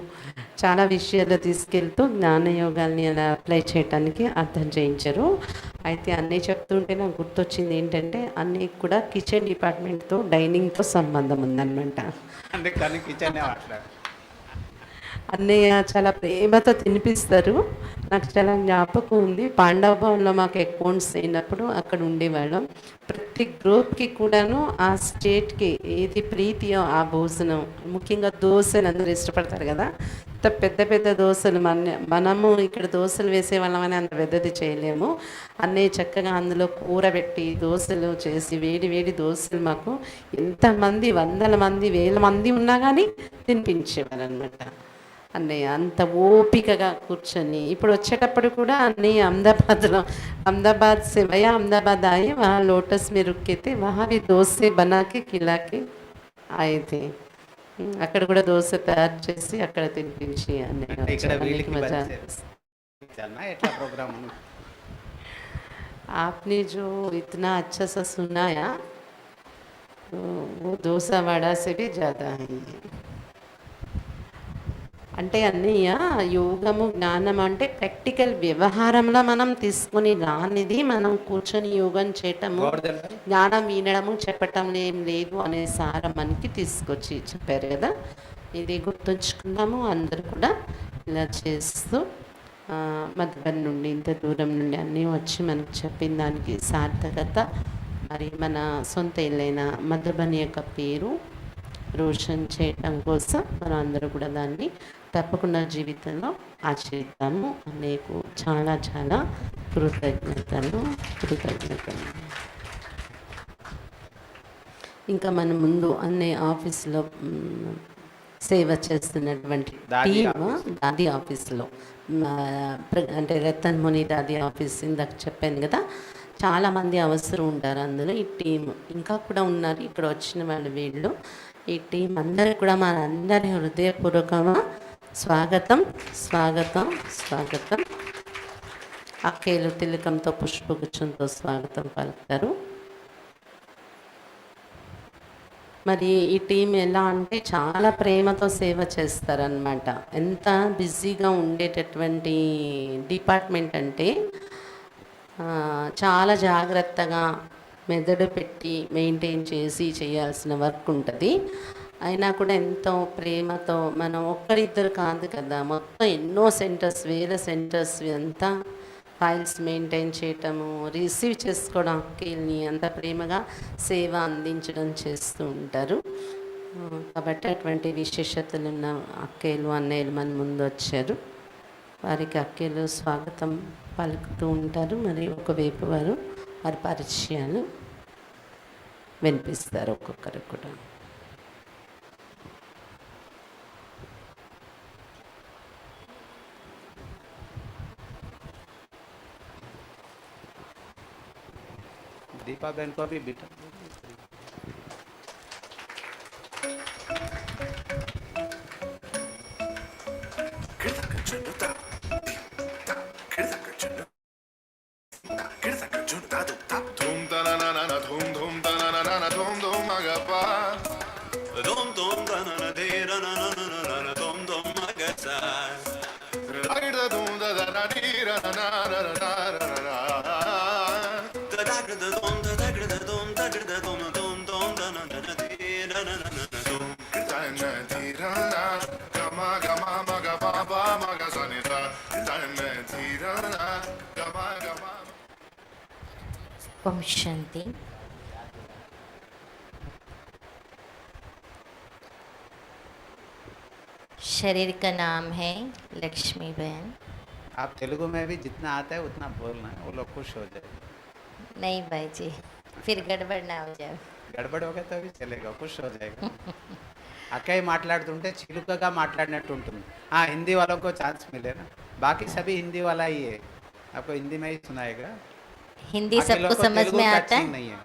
చాలా విషయాలు తీసుకెళ్తూ జ్ఞానయోగాల్ని అలా అప్లై చేయడానికి అర్థం చేయించారు. అయితే అన్నయ్య చెప్తుంటే నాకు గుర్తొచ్చింది ఏంటంటే, అన్నయ్యకి కూడా కిచెన్ డిపార్ట్మెంట్తో డైనింగ్తో సంబంధం ఉందన్నమాట. అందుకని కిచెన్ మాట్లాడు. అన్నయ్య చాలా ప్రేమతో తినిపిస్తారు. నాకు చాలా జ్ఞాపకం ఉంది, పాండవ భవన్లో మాకు అకౌంట్స్ అయినప్పుడు అక్కడ ఉండేవాళ్ళం. ప్రతి గ్రూప్కి కూడాను ఆ స్టేట్కి ఏది ప్రీతియో ఆ భోజనం, ముఖ్యంగా దోశలు అందరూ ఇష్టపడతారు కదా, అంత పెద్ద పెద్ద దోశలు మనము ఇక్కడ దోశలు వేసే వాళ్ళమని అంత పెద్దది చేయలేము. అన్నయ్య చక్కగా అందులో కూర పెట్టి దోశలు చేసి వేడి వేడి దోశలు మాకు ఎంతమంది వందల మంది వేల మంది ఉన్నా కానీ తినిపించేవారు అనమాట. అన్నయ్య అంత ఓపికగా కూర్చొని, ఇప్పుడు వచ్చేటప్పుడు కూడా అన్నయ్య अहमदाबाद से भैया अहमदाबाद आए, वहाँ लोटस में रुके थे, वहाँ भी डोसे बना के खिला के आए थे. అక్కడ కూడా దోశ తయారు చేసి అక్కడ తినిపించి అన్నయ్య మజా. ఎట్లా ప్రోగ్రామ్ आपने जो इतना अच्छा सा सुनाया तो वो डोसा वाड़ा से भी ज़्यादा है. అంటే అన్నయ్య యోగము జ్ఞానం అంటే ప్రాక్టికల్ వ్యవహారంలో మనం తీసుకొని రానిది మనం కూర్చొని యోగం చేయటము, జ్ఞానం వినడము చెప్పటం ఏం లేదు అనే సారం మనకి తీసుకొచ్చి చెప్పారు కదా. ఇది గుర్తుంచుకున్నాము అందరూ కూడా. ఇలా చేస్తూ మధుబన్ నుండి ఇంత దూరం నుండి అన్నీ వచ్చి మనకు చెప్పిన దానికి సార్థకత, మరి మన సొంత ఇల్లైన మధుబన్ యొక్క పేరు రోషన్ చేయటం కోసం మనం అందరూ కూడా దాన్ని తప్పకుండా జీవితంలో ఆచరిద్దాము. అనేకు చాలా చాలా కృతజ్ఞతలు. ఇంకా మన ముందు అనే ఆఫీసులో సేవ చేస్తున్నటువంటి టీమ్, దాది ఆఫీసులో అంటే రతన్ ముని దాది ఆఫీస్ ఇందాక చెప్పాను కదా, చాలామంది అవసరం ఉంటారు అందులో. ఈ టీం ఇంకా కూడా ఉన్నారు ఇక్కడ వచ్చిన వాళ్ళు వీళ్ళు. ఈ టీం అందరూ కూడా మన అందరి హృదయపూర్వకంగా స్వాగతం స్వాగతం స్వాగతం. అక్కేలు తిలకంతో పుష్పగుచ్చంతో స్వాగతం పలుకుతారు. మరి ఈ టీం ఎలా అంటే చాలా ప్రేమతో సేవ చేస్తారనమాట. ఎంత బిజీగా ఉండేటటువంటి డిపార్ట్మెంట్ అంటే చాలా జాగ్రత్తగా మెదడు పెట్టి మెయింటైన్ చేసి చేయాల్సిన వర్క్ ఉంటుంది. అయినా కూడా ఎంతో ప్రేమతో మనం ఒక్కరిద్దరు కాదు కదా, మొత్తం ఎన్నో సెంటర్స్, వేల సెంటర్స్ అంతా ఫైల్స్ మెయింటైన్ చేయటము, రిసీవ్ చేసుకోవడం, అక్కల్ని అంత ప్రేమగా సేవ అందించడం చేస్తూ ఉంటారు. కాబట్టి అటువంటి విశేషతలు ఉన్న అక్కలు అన్నయ్యలు మన ముందు వచ్చారు. వారికి అక్కలు స్వాగతం పలుకుతూ ఉంటారు. మరి ఒకవైపు వారి పరిచయాలు వినిపిస్తారు ఒక్కొక్కరు కూడా. दीपा बहन को भी बिठा Kırda kaçını ओम शांति। शरीर का नाम है लक्ष्मी बहन। आप तेलुगु में भी जितना आता है उतना बोलना है, वो लोग खुश हो जाए। नहीं भाई जी, फिर गड़बड़ ना हो जाए। గడబడి ఒక भी चलेगा, खुश हो जाएगा। अक्कई మాట్లాడుతుంటే చిలుకగా మాట్లాడినట్టు ఉంటుంది। हाँ, हिंदी वालों को चांस मिले ना, बाकी सभी हिंदी वाला ही है, आपको हिंदी में ही सुनाएगा। हिंदी बाकी सबको लोग को समझ तेलुगु में आता टचिंग है? नहीं है।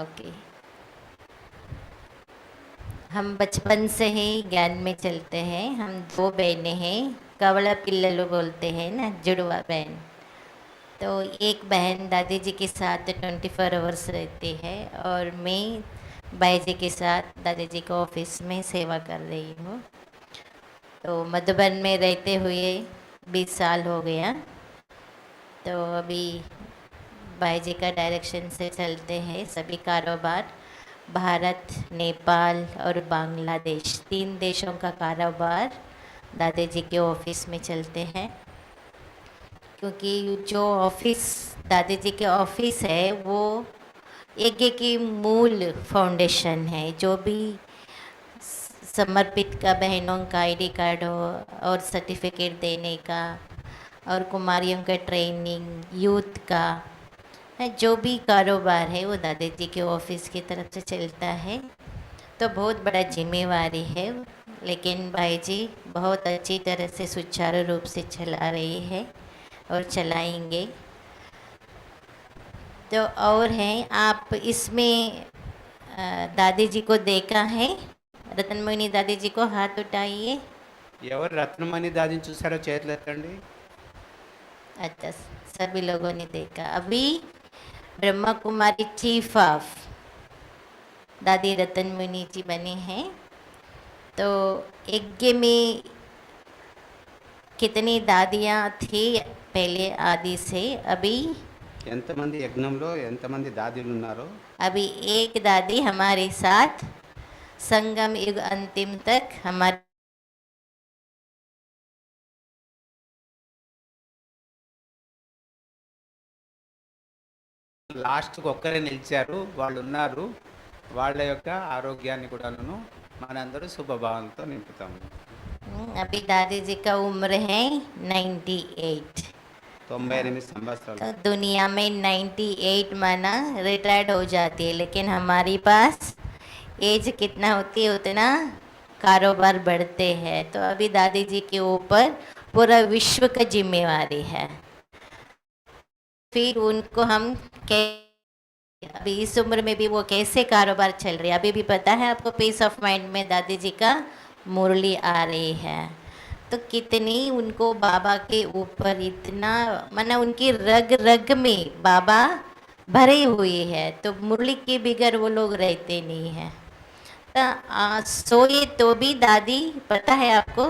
ओके। हम बचपन से ही ज्ञान में चलते हैं। हम दो बहनें हैं, कवला पिल्ललू बोलते हैं ना, जुड़वा बहन। तो एक बहन दादी जी के साथ 24 आवर्स रहती है और मैं भाई जी के साथ दादी जी को ऑफिस में सेवा कर रही हूँ। तो मधुबन में रहते हुए 20 साल हो गया। तो अभी भाई जी का डायरेक्शन से चलते हैं सभी कारोबार। भारत, नेपाल और बांग्लादेश 3 देशों का कारोबार दादी जी के ऑफिस में चलते हैं। क्योंकि जो ऑफिस दादी जी के ऑफिस है वो यज्ञ की मूल फाउंडेशन है। जो भी समर्पित का बहनों का आईडी कार्ड हो और सर्टिफिकेट देने का, और कुमारियों का ट्रेनिंग, यूथ का है, जो भी कारोबार है वो दादी जी के ऑफिस की तरफ से चलता है। तो बहुत बड़ा जिम्मेवारी है, लेकिन भाई जी बहुत अच्छी तरह से सुचारू रूप से चला रही है और चलाएंगे। तो और हैं आप इसमें दादी जी को देखा है? रतनमोहिनी दादी जी को हाथ उठाइए। ఎవరు రత్నమణి దాదిని చూసారో చేతులు ఎత్తండి। अच्छा, सभी लोगों ने देखा। अभी ब्रह्मा कुमारी चीफ ऑफ दादी रतनमुनि जी बने हैं। तो यज्ञ में कितनी दादियाँ थी पहले आदि से? अभी ఎంతమంది యజ్ఞంలో ఎంతమంది దాదీలు ఉన్నారో अभी एक दादी हमारे साथ संगम युग अंतिम तक हमारे లాస్ట్కి ఒక్కరే నిలిచారు, వాళ్ళు ఉన్నారు। వాళ్ళ యొక్క ఆరోగ్యాన్ని కూడాను మనందరూ శుభభావంతో నింపుతాము। अभी दादी जी का उम्र है 98। 98 సంవత్సరాలు। तो दुनिया में 98 माना रिटायर्ड हो जाती है, लेकिन हमारे पास एज कितना होती है उतना कारोबार बढ़ते हैं। तो अभी दादी जी के ऊपर पूरा विश्व का जिम्मेवारी है। फिर उनको हम अभी इस उम्र में भी वो कैसे कारोबार चल रही है, अभी भी पता है आपको। पीस ऑफ माइंड में दादी जी का मुरली आ रही है। तो कितनी उनको बाबा के ऊपर इतना माना उनकी रग रग में बाबा भरे हुए है। तो मुरली के बिगर वो लोग रहते नहीं हैं। तो सोए तो भी दादी पता है आपको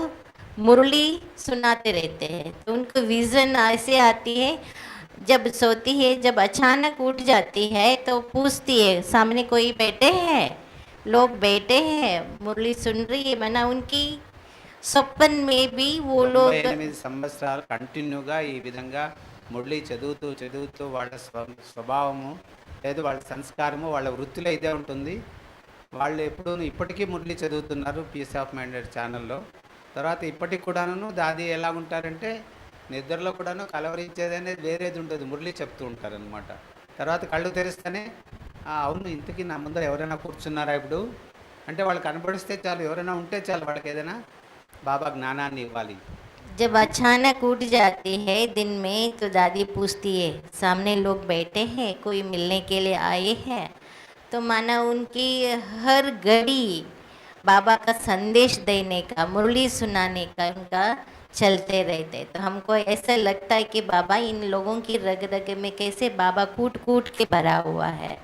मुरली सुनाते रहते हैं। तो उनको विज़न ऐसे आती है, जब सोती है, जब अचानक उठ जाती है तो पूछती है सामने कोई बैठे हैं, लोग बैठे हैं, मुरली सुन रही है। माना उनकी स्वप्न में भी वो लोग 98 సంవత్సరాలు కంటిన్యూగా ఈ విధంగా మురళి చదువుతూ చదువుతూ వాళ్ళ స్వభావము లేదు వాళ్ళ సంస్కారము వాళ్ళ వృత్తిలో ఇదే ఉంటుంది। వాళ్ళు ఎప్పుడూ ఇప్పటికీ మురళి చదువుతున్నారు పీస్ ఆఫ్ మైండ్ ఛానల్లో। తర్వాత ఇప్పటికి కూడాను దాది ఎలా ఉంటారంటే నిద్రలో కూడాను కలవరించేది అనేది వేరేది ఉండదు, మురళి చెప్తూ ఉంటారనమాట। తర్వాత కళ్ళు తెరిస్తేనే అవును ఇంతకీ నా ముందర ఎవరైనా కూర్చున్నారా ఇప్పుడు అంటే వాళ్ళు కనపడిస్తే చాలు, ఎవరైనా ఉంటే చాలు, వాళ్ళకి ఏదైనా बाबा ज्ञानाన్ని ఇవ్వాలి। जब अचानक उठ जाती है दिन में तो दादी पूछती है सामने लोग बैठे हैं, कोई मिलने के लिए आए हैं। तो माना उनकी हर घड़ी बाबा का संदेश देने का, मुरली सुनाने का उनका चलते रहते। तो हमको ऐसा लगता है कि बाबा इन लोगों की रग रग में कैसे बाबा कूट कूट के भरा हुआ है।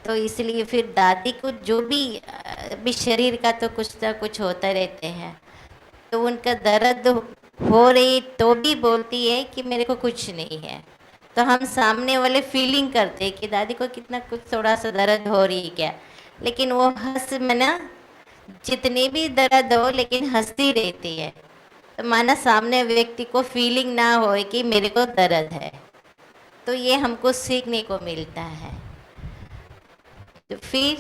तो इसलिए फिर दादी को जो भी शरीर का तो कुछ ना कुछ होता रहते हैं। तो उनका दर्द हो रही तो भी बोलती है कि मेरे को कुछ नहीं है। तो हम सामने वाले फीलिंग करते हैं कि दादी को कितना कुछ थोड़ा सा दर्द हो रही है क्या, लेकिन वो हंस मना जितनी भी दर्द हो लेकिन हंसती रहती है, तो माना सामने व्यक्ति को फीलिंग ना हो कि मेरे को दर्द है। तो ये हमको सीखने को मिलता है। तो फिर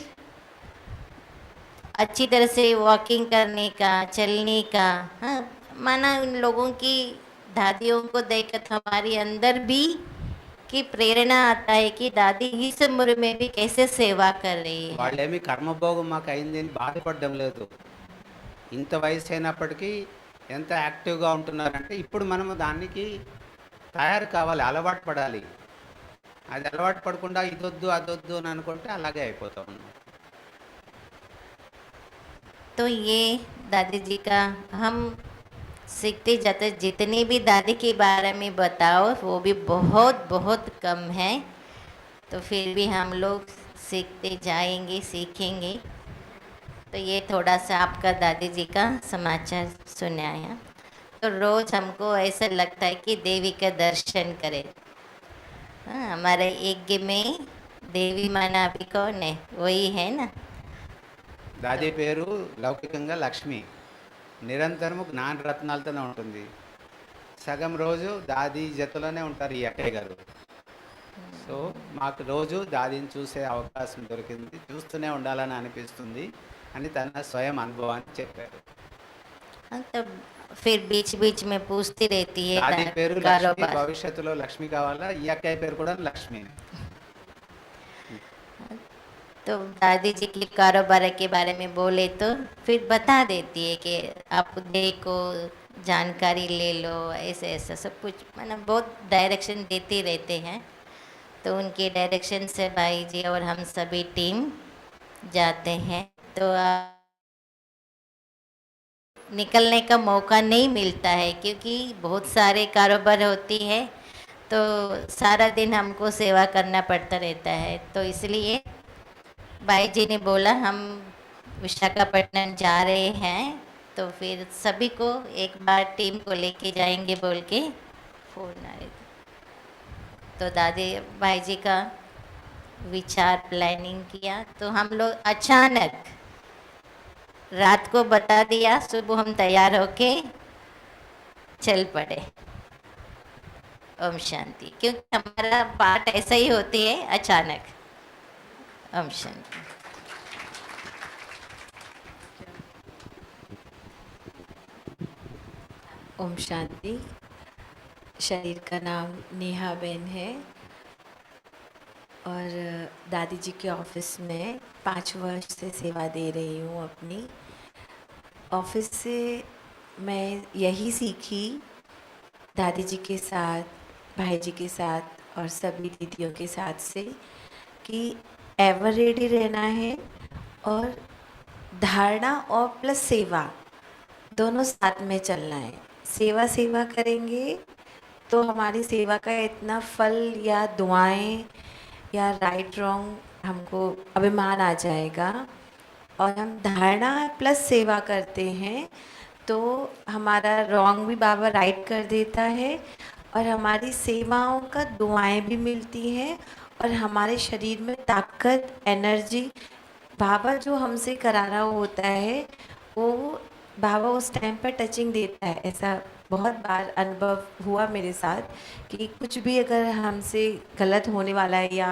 अच्छी तरह से वॉकिंग करने का, चलने का। हाँ, माना उन लोगों की दादियों को देखकर हमारे अंदर भी की प्रेरणा आता है कि दादी इस उम्र में भी कैसे सेवा कर रही है। వాళ్ళేమి కర్మభోగం మాకు అయింది అని బాధపడడం లేదు. ఇంత వయసు అయినప్పటికీ ఎంత యాక్టివ్గా ఉంటున్నారంటే ఇప్పుడు మనము దానికి తయారు కావాలి, అలవాటు పడాలి. అది అలవాటు పడకుండా ఇదొద్దు అదొద్దు అని అనుకుంటే అలాగే అయిపోతాం. तो ये दादी जी का हम सीखते जाते, जितनी भी दादी के बारे में बताओ वो भी बहुत बहुत कम है। तो फिर भी हम लोग सीखते जाएंगे, सीखेंगे। तो ये थोड़ा सा आपका दादी जी का समाचार सुनाया। तो रोज़ हमको ऐसा लगता है कि देवी का दर्शन करें। हाँ, हमारे यज्ञ में देवी माना अभी कौन है, वही है ना। దాది పేరు లౌకికంగా లక్ష్మి. నిరంతరము జ్ఞాన రత్నాలతోనే ఉంటుంది. సగం రోజు దాది జతలోనే ఉంటారు ఈ అక్కయ్య గారు. సో మాకు రోజు దాదిని చూసే అవకాశం దొరికింది, చూస్తూనే ఉండాలని అనిపిస్తుంది అని తన స్వయం అనుభవాన్ని చెప్పారు. हाँ, तो फिर बीच बीच में पूछती रहती है దాది పేరు లక్ష్మి, कारोबार। భవిష్యత్తులో లక్ష్మి కావాలా, ఈ అక్కయ్య పేరు కూడా లక్ష్మి. तो दादी जी के कारोबार के बारे में बोले तो फिर बता देती है कि आप देखो, जानकारी ले लो, ऐसे ऐसा सब कुछ, मतलब बहुत डायरेक्शन देते रहते हैं। तो उनके डायरेक्शन से भाई जी और हम सभी टीम जाते हैं। तो निकलने का मौका नहीं मिलता है क्योंकि बहुत सारे कारोबार होती है, तो सारा दिन हमको सेवा करना पड़ता रहता है। तो इसलिए भाई जी ने बोला हम विशाखापट्टनम जा रहे हैं, तो फिर सभी को एक बार टीम को लेके जाएंगे बोल के फोन आ रहे थे। तो दादी भाई जी का विचार प्लानिंग किया, तो हम लोग अचानक रात को बता दिया, सुबह हम तैयार होके चल पड़े। ओम शांति। क्योंकि हमारा पाठ ऐसा ही होती है, अचानक। ओम शांति। ओम शांति। शरीर का नाम नेहा बेन है और दादी जी के ऑफिस में 5 वर्ष से सेवा दे रही हूँ अपनी। ऑफिस से मैं यही सीखी, दादी जी के साथ, भाई जी के साथ और सभी दीदियों के साथ से, कि एवर रेडी रहना है और धारणा और प्लस सेवा दोनों साथ में चलना है। सेवा करेंगे तो हमारी सेवा का इतना फल या दुआएं या राइट रॉन्ग हमको अभिमान आ जाएगा। और हम धारणा प्लस सेवा करते हैं तो हमारा रॉन्ग भी बाबा राइट कर देता है और हमारी सेवाओं का दुआएं भी मिलती हैं और हमारे शरीर में ताकत, एनर्जी, बाबा जो हमसे करा रहा होता है वो बाबा उस टाइम पर टचिंग देता है। ऐसा बहुत बार अनुभव हुआ मेरे साथ कि कुछ भी अगर हमसे गलत होने वाला है या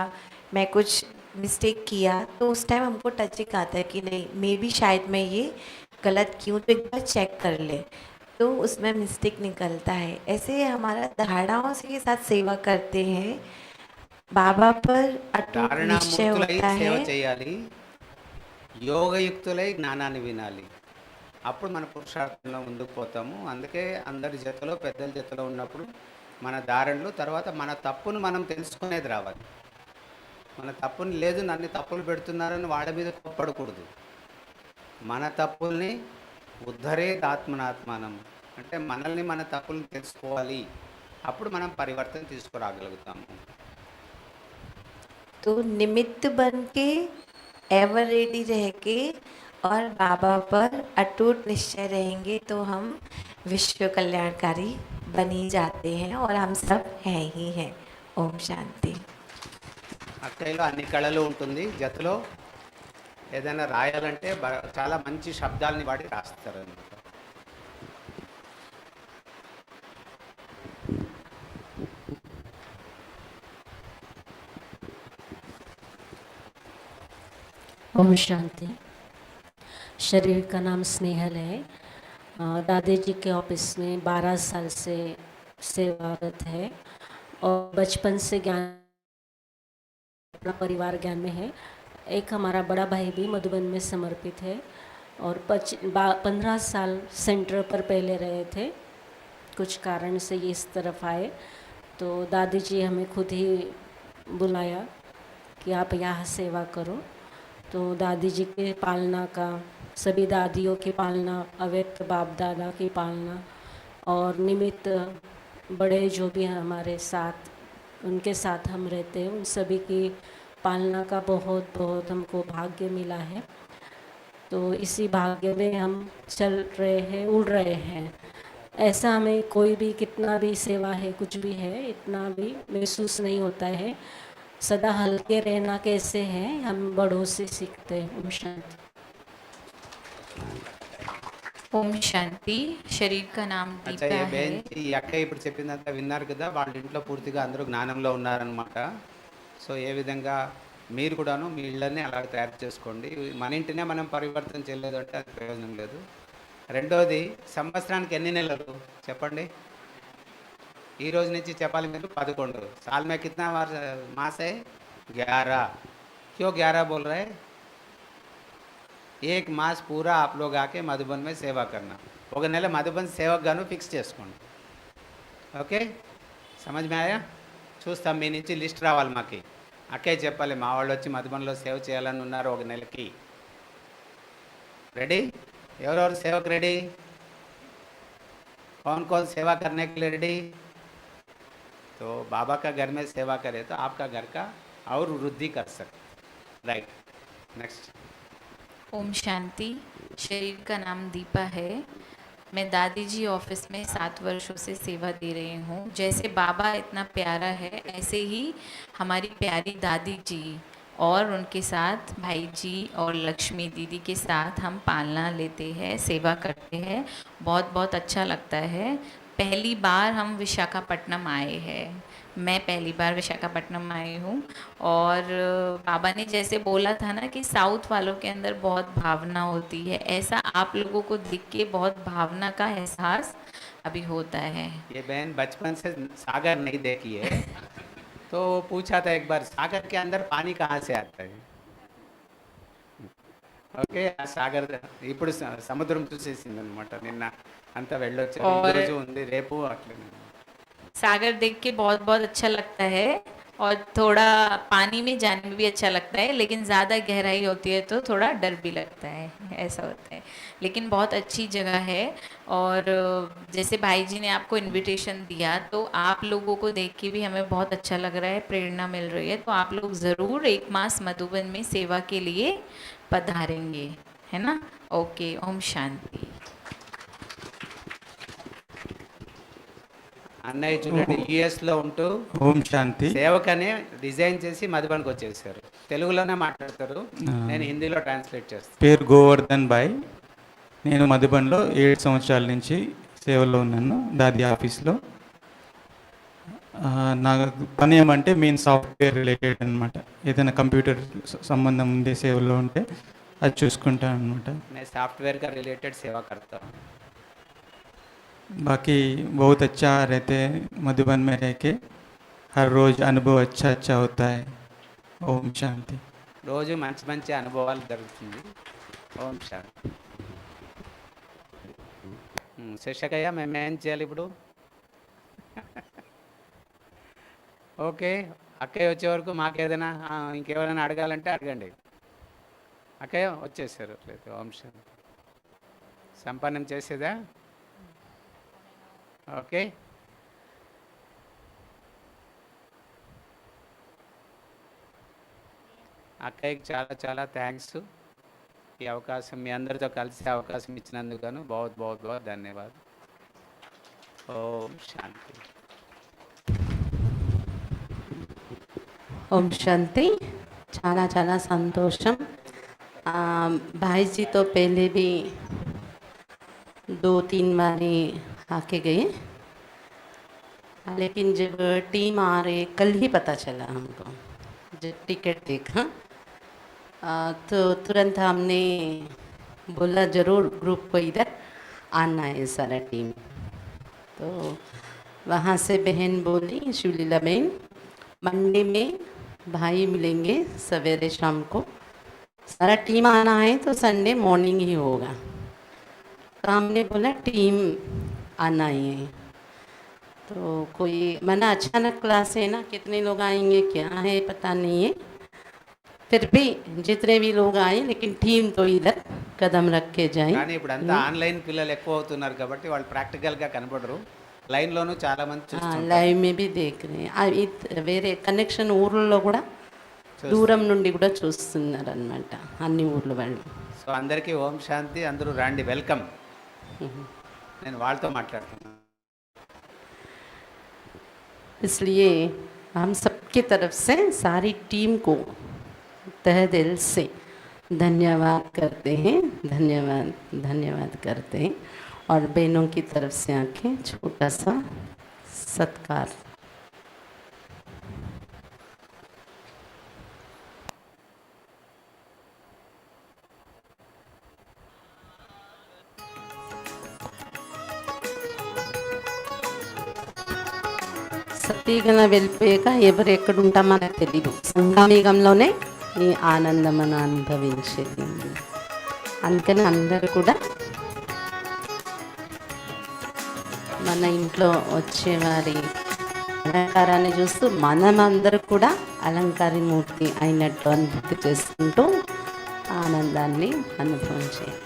मैं कुछ मिस्टेक किया तो उस टाइम हमको टचिंग आता है कि नहीं, मे भी शायद मैं ये गलत क्यों, तो एक बार चेक कर ले, तो उसमें मिस्टेक निकलता है। ऐसे हमारा धारणाओं से के साथ सेवा करते हैं, बाबा पर अटूट निश्चय ధారణామూర్తులై होता సేవ है। చేయాలి, యోగయుక్తులై జ్ఞానాన్ని వినాలి. అప్పుడు మన పురుషార్థంలో ముందుకు పోతాము. అందుకే అందరి జతలో, పెద్దల జతలో ఉన్నప్పుడు మన ధారణలు, తర్వాత మన తప్పును మనం తెలుసుకునేది రావాలి. మన తప్పుని లేదు నన్ను తప్పులు పెడుతున్నారని వాళ్ళ మీద కోప్పడకూడదు. మన తప్పుల్ని ఉద్ధరేత్ ఆత్మనాత్మానం అంటే మనల్ని మన తప్పుల్ని తెలుసుకోవాలి. అప్పుడు మనం పరివర్తన తీసుకురాగలుగుతాము. तो निमित्त बन के, एवर रेडी रह के और बाबा पर अटूट निश्चय रहेंगे तो हम विश्व कल्याणकारी बन ही जाते हैं और हम सब हैं ही हैं। ओम शांति। అక్కయ్యలో అన్ని కళలు ఉంటుంది. జతలో ఏదైనా రాయాలంటే చాలా మంచి శబ్దాలని వాడి రాస్తారనమాట. ओम शांति। शरीर का नाम स्नेहल है। दादी जी के ऑफिस में 12 साल से सेवारत है और बचपन से ज्ञान अपना परिवार ज्ञान में है। एक हमारा बड़ा भाई भी मधुबन में समर्पित है और 15 साल सेंटर पर पहले रहे थे। कुछ कारण से ये इस तरफ आए तो दादी जी हमें खुद ही बुलाया कि आप यहाँ सेवा करो। तो दादी जी के पालना का, सभी दादियों की पालना, अव्यक्त बाप दादा की पालना और निमित्त बड़े जो भी हैं हमारे साथ, उनके साथ हम रहते हैं, उन सभी की पालना का बहुत बहुत हमको भाग्य मिला है। तो इसी भाग्य में हम चल रहे हैं, उड़ रहे हैं। ऐसा हमें कोई भी कितना भी सेवा है, कुछ भी है, इतना भी महसूस नहीं होता है। सदा हल्के रहना कैसे है, हम बड़ों से सीखते हैं। ओम शांति। ఓం శాంతి। शरीर का नाम అచ్చా दीपा ఏ है। బేంచి ఈ అక్కయ్య ఇప్పుడు చెప్పిందంతా విన్నారు కదా, వాళ్ళ ఇంట్లో పూర్తిగా అందరూ జ్ఞానంలో ఉన్నారనమాట. సో ఏ విధంగా మీరు కూడాను మీ ఇళ్ళని అలా తయారు చేసుకోండి. మన ఇంటినే మనం పరివర్తన చేయలేదు అంటే అది ప్రయోజనం లేదు. రెండోది, సంవత్సరానికి ఎన్ని నెలలు చెప్పండి? ఈ రోజు నుంచి చెప్పాలి మీరు 11. साल में कितना मास है? 11. क्यों 11 बोल रहे? एक मास पूरा आप लोग आके मधुबन में सेवा करना. ఒక నెల మధుబన్ సేవకు గాను ఫిక్స్ చేసుకోండి. ఓకే, సమజ్ మే ఆయా? చూస్తాం, మీ నుంచి లిస్ట్ రావాలి మాకి. అక్కే చెప్పాలి మా వాళ్ళు వచ్చి మధుబన్లో సేవ చేయాలని ఉన్నారు ఒక నెలకి. రెడీ? ఎవరెవరు సేవకు రెడీ? कौन कौन सेवा करने के लिए रेडी? तो बाबा का घर में सेवा करे तो आपका घर का और वृद्धि कर सकते. Right, next. ओम शांति। शरीर का नाम दीपा है। मैं दादी जी ऑफिस में 7 वर्षों से सेवा दे रही हूँ। जैसे बाबा इतना प्यारा है, ऐसे ही हमारी प्यारी दादी जी और उनके साथ भाई जी और लक्ष्मी दीदी के साथ हम पालना लेते हैं, सेवा करते हैं। बहुत बहुत अच्छा लगता है। पहली बार हम विशाखापट्टनम आए हैं। मैं पहली बार विशाखापट्टनम आई हूँ और बाबा ने जैसे बोला था ना कि साउथ वालों के अंदर बहुत भावना होती है, ऐसा आप लोगों को दिख के बहुत भावना का एहसास अभी होता है। ये बहन बचपन से सागर नहीं देखी है तो पूछा था एक बार, सागर के अंदर पानी कहाँ से आता है? ఓకే, ఆ సాగర్ ఇప్పుడు సముద్రం చూసేసింది అనమాట. నిన్న అంతా వెళ్ళొచ్చారు, ఈ రోజు ఉంది, రేపు అట్లనే. सागर देख के बहुत बहुत अच्छा लगता है और थोड़ा पानी में जाने में भी अच्छा लगता है, लेकिन ज़्यादा गहराई होती है तो थोड़ा डर भी लगता है, ऐसा होता है। लेकिन बहुत अच्छी जगह है और जैसे भाई जी ने आपको इनविटेशन दिया तो आप लोगों को देख के भी हमें बहुत अच्छा लग रहा है, प्रेरणा मिल रही है। तो आप लोग ज़रूर 1 मास मधुबन में सेवा के लिए पधारेंगे, है ना? ओके, ओम शांति। అన్నయ్య చూడండి, యుఎస్లో ఉంటూ ఓం శాంతి. సేవకనే డిజైన్ చేసి మధుబన్కి వచ్చేసారు. తెలుగులోనే మాట్లాడతారు, నేను హిందీలో ట్రాన్స్లేట్ చేస్తాను. పేరు గోవర్ధన్ బాయ్. నేను మధుబన్లో 7 సంవత్సరాల నుంచి సేవలో ఉన్నాను దాది ఆఫీస్లో. నా పని ఏమంటే మెయిన్ సాఫ్ట్వేర్ రిలేటెడ్ అనమాట. ఏదైనా కంప్యూటర్ సంబంధం ఉండే సేవలో ఉంటే అది చూసుకుంటాను అనమాట. నేను సాఫ్ట్వేర్ का रिलेटेड सेवा करता हूँ. बाकी बहुत अच्छा रहते हैं मधुबन में रह के. हर रोज़ अनुभव अच्छा अच्छा होता है. ओम शांति. రోజు మంచి మంచి అనుభవాలు జరుగుతుంది. ఓం శాంతి. శశకయ్య, మేము ఏం చేయాలి ఇప్పుడు? ఓకే, అక్కయ్య వచ్చే వరకు మాకేదైనా ఇంకెవరైనా అడగాలంటే అడగండి. అక్కయ్య వచ్చేసారు. లేదు, ఓం శాంతి. సంపన్నం చేసేదా? ఓకే, అక్కయ్యకి చాలా చాలా థ్యాంక్స్. ఈ అవకాశం మీ అందరితో కలిసే అవకాశం ఇచ్చినందుకు बहुत बहुत बहुत धन्यवाद. ఓం శాంతి. ఓం శాంతి చాలా చాలా సంతోషం भाई जी तो पहले भी 2-3 बारी आके गए लेकिन जब टीम आ रहे कल ही पता चला हमको जब टिकट देखा तो तुरंत हमने बोला ज़रूर ग्रुप को इधर आना है सारा टीम। तो वहाँ से बहन बोली शिवलीला बहन मंडे में भाई मिलेंगे सवेरे शाम को, सारा टीम आना है तो संडे मॉर्निंग ही होगा। तो हमने बोला टीम आना ही है। तो कोई मना अचानक क्लास है ना, कितने लोग आएंगे क्या है पता नहीं है, फिर भी जितने भी लोग आए लेकिन टीम तो इधर कदम रख के जाए। కానీ ఇప్పుడు అంతా ఆన్లైన్ పిల్లలు ఎక్కువ అవుతున్నారు కాబట్టి వాళ్ళు ప్రాక్టికల్గా కనపడరు, లైన్లోనూ చాలామంది చూస్తున్నారు. లైవ్ మే బి దేఖ్ రहे వేరే కనెక్షన్ ఊర్లలో కూడా దూరం నుండి కూడా చూస్తున్నారు అన్నమాట అన్ని ఊర్ల వాళ్ళు. సో అందరికీ ఓం శాంతి, అందరూ రండి, వెల్కమ్. నేను వాళ్ళతో మాట్లాడుతున్నాను. इसलिए हम सबकी तरफ से सारी टीम को तहे दिल से धन्यवाद करते हैं, धन्यवाद करते हैं। और बहनों की तरफ से आके छोटा सा सत्कार। సతీగన వెళ్ళిపోయాక ఎవరు ఎక్కడుంటామో మనకు తెలీదు, సంగమయుగంలోనే ఈ ఆనందం మనం అనుభవించేది. అందుకని అందరూ కూడా మన ఇంట్లో వచ్చేవారి అలంకారాన్ని చూస్తూ మనమందరూ కూడా అలంకారి మూర్తి అయినట్టు అనుభూతి చేసుకుంటూ ఆనందాన్ని అనుభవించేది.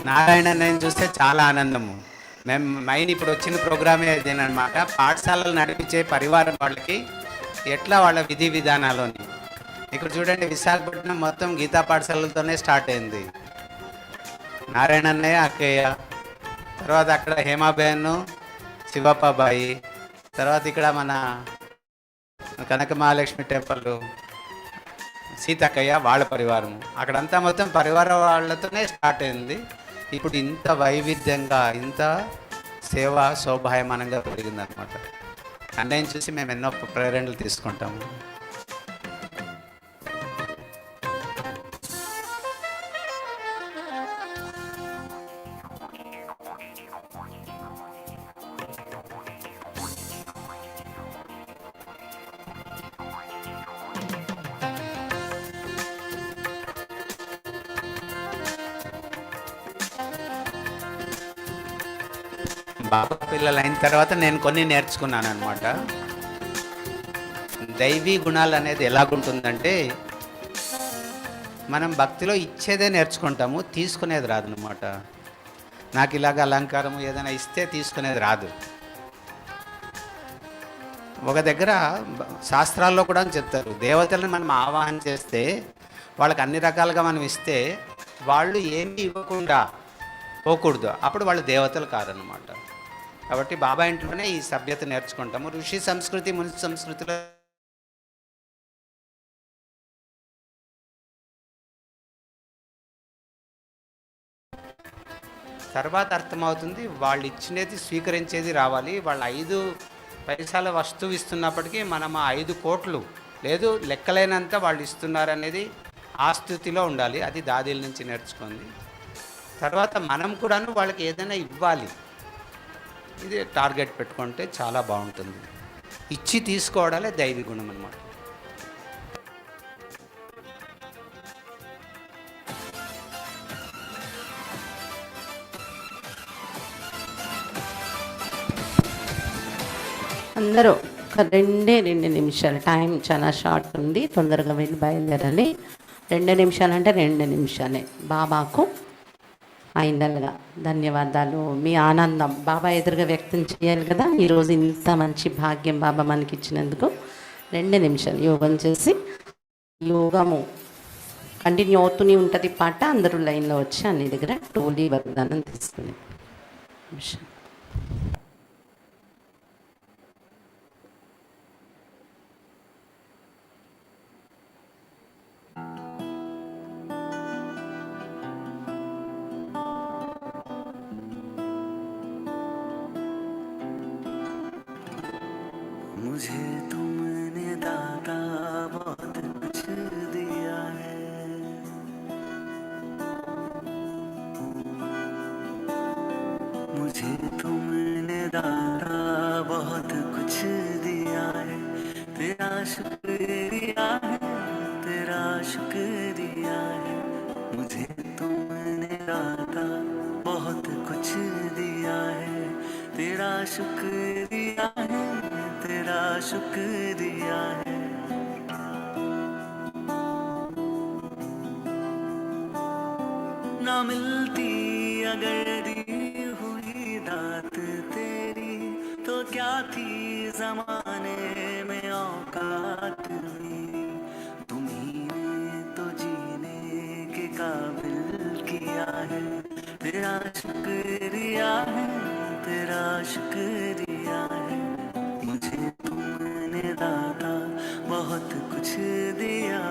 నారాయణ నేను చూస్తే చాలా ఆనందము. మేము మైన్ ఇప్పుడు వచ్చిన ప్రోగ్రామే అదేనమాట, పాఠశాలలు నడిపించే పరివారం వాళ్ళకి ఎట్లా వాళ్ళ విధి విధానాలని. ఇక్కడ చూడండి, విశాఖపట్నం మొత్తం గీతా పాఠశాలలతోనే స్టార్ట్ అయింది. నారాయణ అన్నయ్య, అక్కయ్య, తర్వాత అక్కడ హేమాబేన్, శివప్పబాయి, తర్వాత ఇక్కడ మన కనక మహాలక్ష్మి టెంపుల్, సీతక్కయ్య వాళ్ళ పరివారము, అక్కడంతా మొత్తం పరివార వాళ్ళతోనే స్టార్ట్ అయింది. ఇప్పుడు ఇంత వైవిధ్యంగా, ఇంత సేవ శోభాయమానంగా పెరిగిందనమాట. అన్నయ్యని చూసి మేము ఎన్నో ప్రేరణలు తీసుకుంటాము. బాబా పిల్లలు అయిన తర్వాత నేను కొన్ని నేర్చుకున్నాను అనమాట. దైవీ గుణాలు అనేది ఎలాగుంటుందంటే, మనం భక్తిలో ఇచ్చేదే నేర్చుకుంటాము, తీసుకునేది రాదు అనమాట. నాకు ఇలాగ అలంకారము ఏదైనా ఇస్తే తీసుకునేది రాదు. ఒక దగ్గర శాస్త్రాల్లో కూడా చెప్తారు, దేవతలను మనం ఆవాహన చేస్తే వాళ్ళకి అన్ని రకాలుగా మనం ఇస్తే వాళ్ళు ఏమీ ఇవ్వకుండా పోకూడదు, అప్పుడు వాళ్ళు దేవతలు కారనమాట. కాబట్టి బాబా ఇంట్లోనే ఈ సభ్యత నేర్చుకుంటాము. ఋషి సంస్కృతి, ముని సంస్కృతిలో తర్వాత అర్థమవుతుంది, వాళ్ళు ఇచ్చినది స్వీకరించేది రావాలి. వాళ్ళు 5 పైసల వస్తువు ఇస్తున్నప్పటికీ మనం ఆ 5 కోట్లు లేదు లెక్కలేనంత వాళ్ళు ఇస్తున్నారనేది ఆ స్థితిలో ఉండాలి. అది దాదీల నుంచి నేర్చుకుంది. తర్వాత మనం కూడాను వాళ్ళకి ఏదైనా ఇవ్వాలి, ఇది టార్గెట్ పెట్టుకుంటే చాలా బాగుంటుంది. ఇచ్చి తీసుకోవడాలే దైవీ గుణం అన్నమాట. అందరూ ఒక 2 నిమిషాలు, టైం చాలా షార్ట్ ఉంది, తొందరగా వెళ్ళి బయలుదేరాలి. 2 నిమిషాలు అంటే 2 నిమిషాలే. బాబాకు ఫైనల్గా ధన్యవాదాలు. మీ ఆనందం బాబా ఎదురుగా వ్యక్తం చేయాలి కదా. ఈరోజు ఇంత మంచి భాగ్యం బాబా మనకి ఇచ్చినందుకు 2 నిమిషాలు యోగం చేసి, యోగము కంటిన్యూ అవుతూనే ఉంటుంది పాట. అందరూ లైన్లో వచ్చి అన్ని దగ్గర టోలీ వరదానం తీసుకుని मुझे तुमने दाता बहुत कुछ दिया है, मुझे तुमने दाता बहुत कुछ दिया है। तेरा शुक्रिया है, तेरा शुक्रिया है। मुझे तुमने दाता बहुत कुछ दिया है। तेरा शुक्रिया है, तेरा शुक्रिया है। ना मिलती अगर दी हुई दात तेरी, तो क्या थी जमाने में औकात मेरी। तुम्ही ने तो जीने के काबिल किया है। तेरा शुक्रिया है, तेरा शुक्रिया है। मुझे तुमने दाता बहुत कुछ दिया